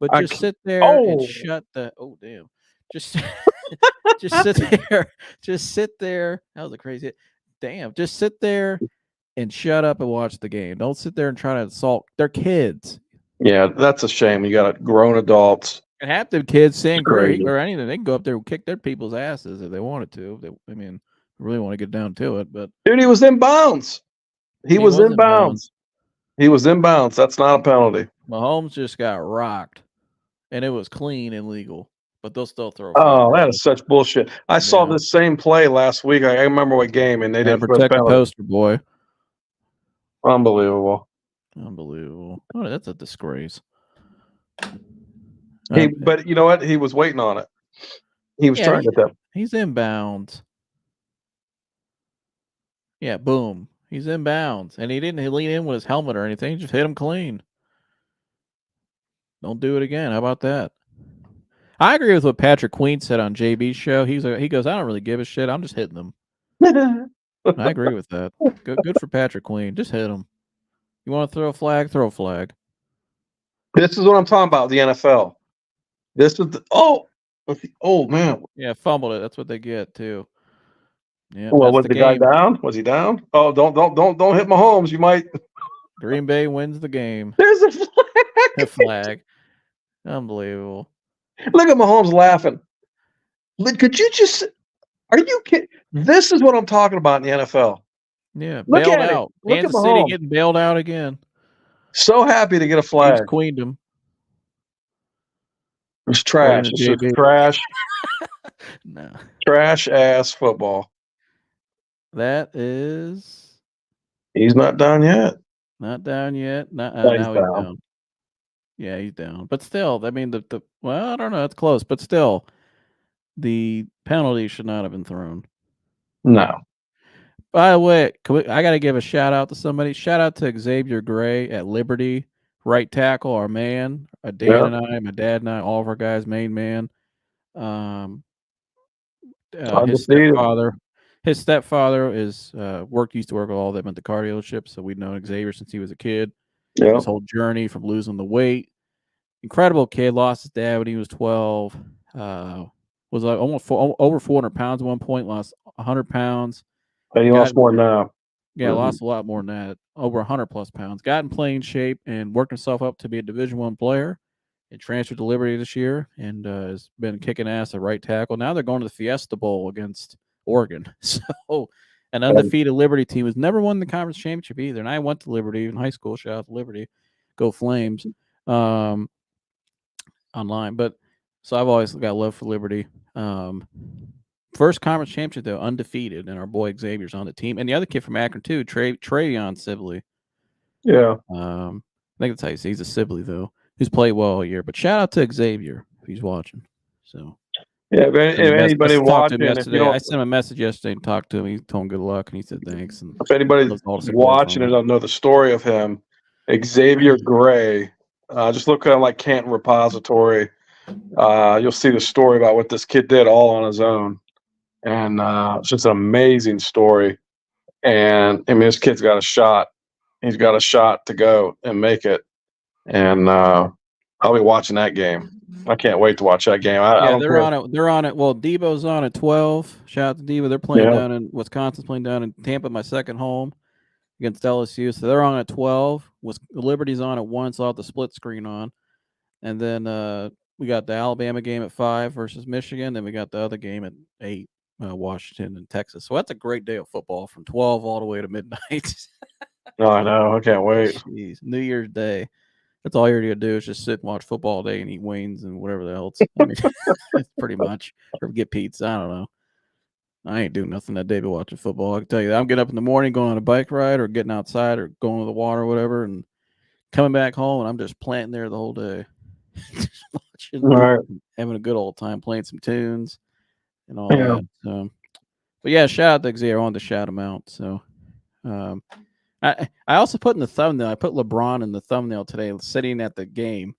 But just sit there and shut the. Oh damn! Just sit there. Just sit there. That was a crazy. Damn! Just sit there and shut up and watch the game. Don't sit there and try to insult. They're kids. Yeah, that's a shame. You got grown adults. And half the kids saying great or anything, they can go up there and kick their people's asses if they wanted to. I mean, really want to get down to it, but dude, he was in bounds. He was in bounds. He was in bounds. That's not a penalty. Mahomes just got rocked, and it was clean and legal, but they'll still throw. Oh, that is such bullshit. I saw this same play last week. I remember what game, and they didn't protect the poster boy. Unbelievable. Oh, that's a disgrace. But you know what? He was waiting on it. He was trying to get that. He's inbounds. Yeah, boom. He's inbounds. And he didn't lean in with his helmet or anything. He just hit him clean. Don't do it again. How about that? I agree with what Patrick Queen said on JB's show. He goes, I don't really give a shit. I'm just hitting them. I agree with that. Good for Patrick Queen. Just hit him. You want to throw a flag? Throw a flag. This is what I'm talking about, the NFL. This is oh man. Yeah, fumbled it. That's what they get too. Yeah. Well, was the guy down? Was he down? Oh, don't hit Mahomes. You might. Green Bay wins the game. There's a flag. A flag. Unbelievable. Look at Mahomes laughing. Could you just? Are you kidding? This is what I'm talking about in the NFL. Yeah, bailed out. Kansas City getting bailed out again. So happy to get a flag. He's queened him. It's trash. to It's just JB. No, trash ass football. that is He's not done yet. not down yet. Not, No, he's now he's down. down. Yeah, he's down. But still, I mean, well, I don't know. It's close, but still, the penalty should not have been thrown. No. By the way, I got to give a shout out to somebody. Shout out to Xavier Gray at Liberty, right tackle, our man. Dan and I, my dad and I, all of our guys, main man. His stepfather is used to work with all of them at the car dealership, so we've known Xavier since he was a kid. Yeah. His whole journey from losing the weight. Incredible kid. Lost his dad when he was 12. Was like almost over 400 pounds at one point. Lost 100 pounds. And he lost more than that. Yeah, lost a lot more than that. Over 100 plus pounds. Got in playing shape and worked himself up to be a Division I player. And transferred to Liberty this year and has been kicking ass at right tackle. Now they're going to the Fiesta Bowl against Oregon. So an undefeated Liberty team has never won the conference championship either. And I went to Liberty in high school. Shout out to Liberty. Go Flames. Online. But so I've always got love for Liberty. First conference championship, though, undefeated. And our boy Xavier's on the team. And the other kid from Akron, too, Travion Sibley. Yeah. I think that's how you say he's a Sibley, though. Who's played well all year, but shout out to Xavier if he's watching. So yeah, if anybody watching, I sent him a message yesterday and talked to him. He told him good luck and he said thanks. And if anybody's watching and don't know the story of him, Xavier Gray, just look at him like Canton Repository. You'll see the story about what this kid did all on his own, and it's just an amazing story. And I mean, this kid's got a shot. He's got a shot to go and make it. And I'll be watching that game. I can't wait to watch that game. They're on it. They're on it. Well, Debo's on at 12. Shout out to Debo. They're playing down in Wisconsin's playing down in Tampa, my second home against LSU. So they're on at 12. Liberty's on at 1, so I'll have the split screen on. And then we got the Alabama game at 5 versus Michigan. Then we got the other game at 8, Washington and Texas. So that's a great day of football from 12 all the way to midnight. No, I know. I can't wait. Jeez, New Year's Day. That's all you're going to do is just sit and watch football all day and eat wings and whatever the else. I mean, that's pretty much. Or get pizza. I don't know. I ain't doing nothing that day but watching football. I can tell you that. I'm getting up in the morning, going on a bike ride or getting outside or going to the water or whatever and coming back home, and I'm just planting there the whole day. Just watching, having a good old time, playing some tunes and all that. So, but yeah, shout out to Xavier. I wanted to shout him out. So, I also put in the thumbnail. I put LeBron in the thumbnail today, sitting at the game.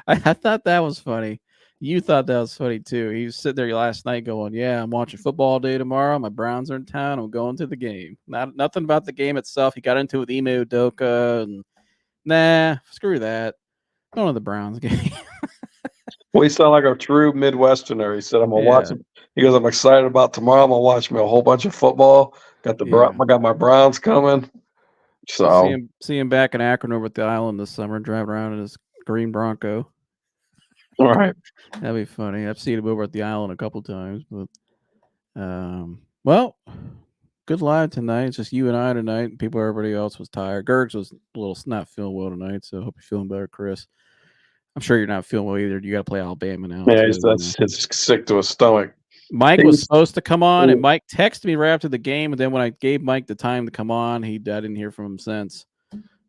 I thought that was funny. You thought that was funny too. He was sitting there last night going, "Yeah, I'm watching football all day tomorrow. My Browns are in town. I'm going to the game." Nothing about the game itself. He got into it with Ime Udoka and nah, screw that. Going to the Browns game. Well, he sounded like a true Midwesterner. He said, "I'm gonna watch it." He goes, "I'm excited about tomorrow. I'm gonna watch me a whole bunch of football. I got my Browns coming." So see him back in Akron over at the island this summer, driving around in his green Bronco. All right, that'd be funny. I've seen him over at the island a couple times, but well, good live tonight. It's just you and I tonight. Everybody else was tired. Gergs was a little not feeling well tonight, so I hope you're feeling better, Chris. I'm sure you're not feeling well either. You got to play Alabama now. Yeah, he's sick to his stomach. Mike was supposed to come on, and Mike texted me right after the game. And then when I gave Mike the time to come on, I didn't hear from him since.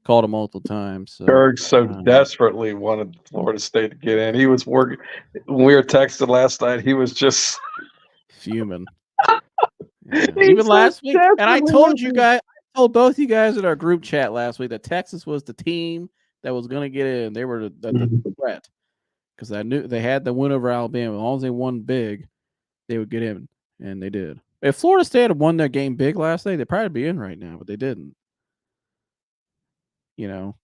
Called him multiple times. So, Berg desperately wanted Florida State to get in. He was working. When we were texting last night, he was just fuming. Even last week, and I told both you guys in our group chat last week that Texas was the team that was going to get in. They were the threat because I knew they had the win over Alabama. As long as they won big, they would get in, and they did. If Florida State had won their game big last night, they'd probably be in right now, but they didn't.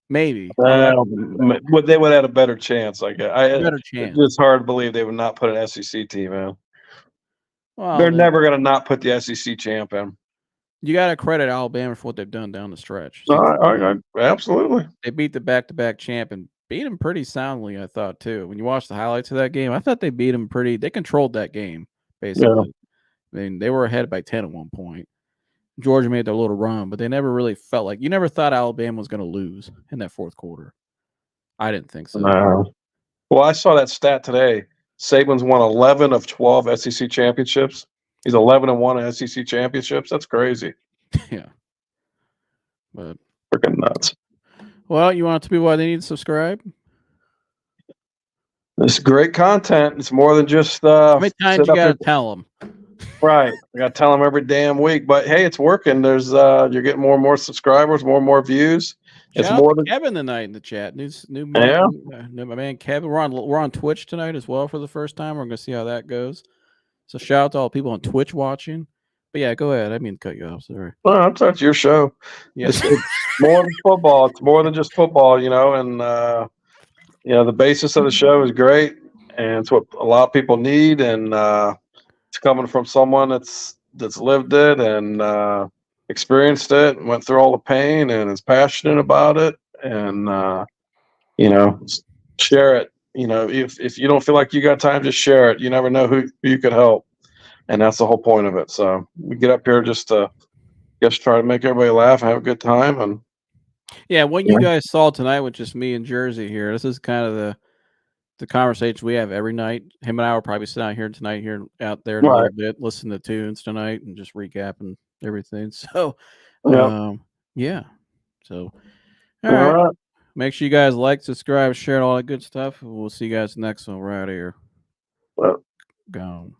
Maybe. But they would have had a better chance, I guess. Better chance. It's hard to believe they would not put an SEC team in. Well, they're never going to not put the SEC champ in. You got to credit Alabama for what they've done down the stretch. Absolutely. They beat the back-to-back champ and beat him pretty soundly, I thought, too. When you watch the highlights of that game, I thought they beat him they controlled that game, basically. Yeah. I mean, they were ahead by 10 at one point. Georgia made their little run, but they never really felt like you never thought Alabama was going to lose in that fourth quarter. I didn't think so. No. Well, I saw that stat today. Saban's won 11 of 12 SEC championships. He's 11-1 in SEC championships. That's crazy. Yeah. But Freaking nuts. well, you want it to be why they need to subscribe? This is great content. It's more than just How many times sit you up got to there- tell them? Right. I got to tell them every damn week. But hey, it's working. There's you're getting more and more subscribers, more and more views. It's Shout out more to than Kevin tonight in the chat. New Yeah. my man Kevin. We're on Twitch tonight as well for the first time. We're gonna see how that goes. So shout out to all the people on Twitch watching. But yeah, go ahead. I didn't mean to cut you off. Sorry. well, that's your show. Yes. It's more than football. It's more than just football, you know, and the basis of the show is great, and it's what a lot of people need, and it's coming from someone that's lived it and experienced it and went through all the pain and is passionate about it, and share it. If you don't feel like you got time, just share it. You never know who you could help, and that's the whole point of it. So we get up here just to try to make everybody laugh and have a good time. And Yeah, what you guys saw tonight with just me and Jersey here. This is kind of the conversation we have every night. Him and I will probably sit out here tonight, here out there in a little bit, listen to tunes tonight, and just recapping everything. So, yeah. So, all right. Make sure you guys like, subscribe, share, all that good stuff. We'll see you guys next one. We're out of here. Well. Gone.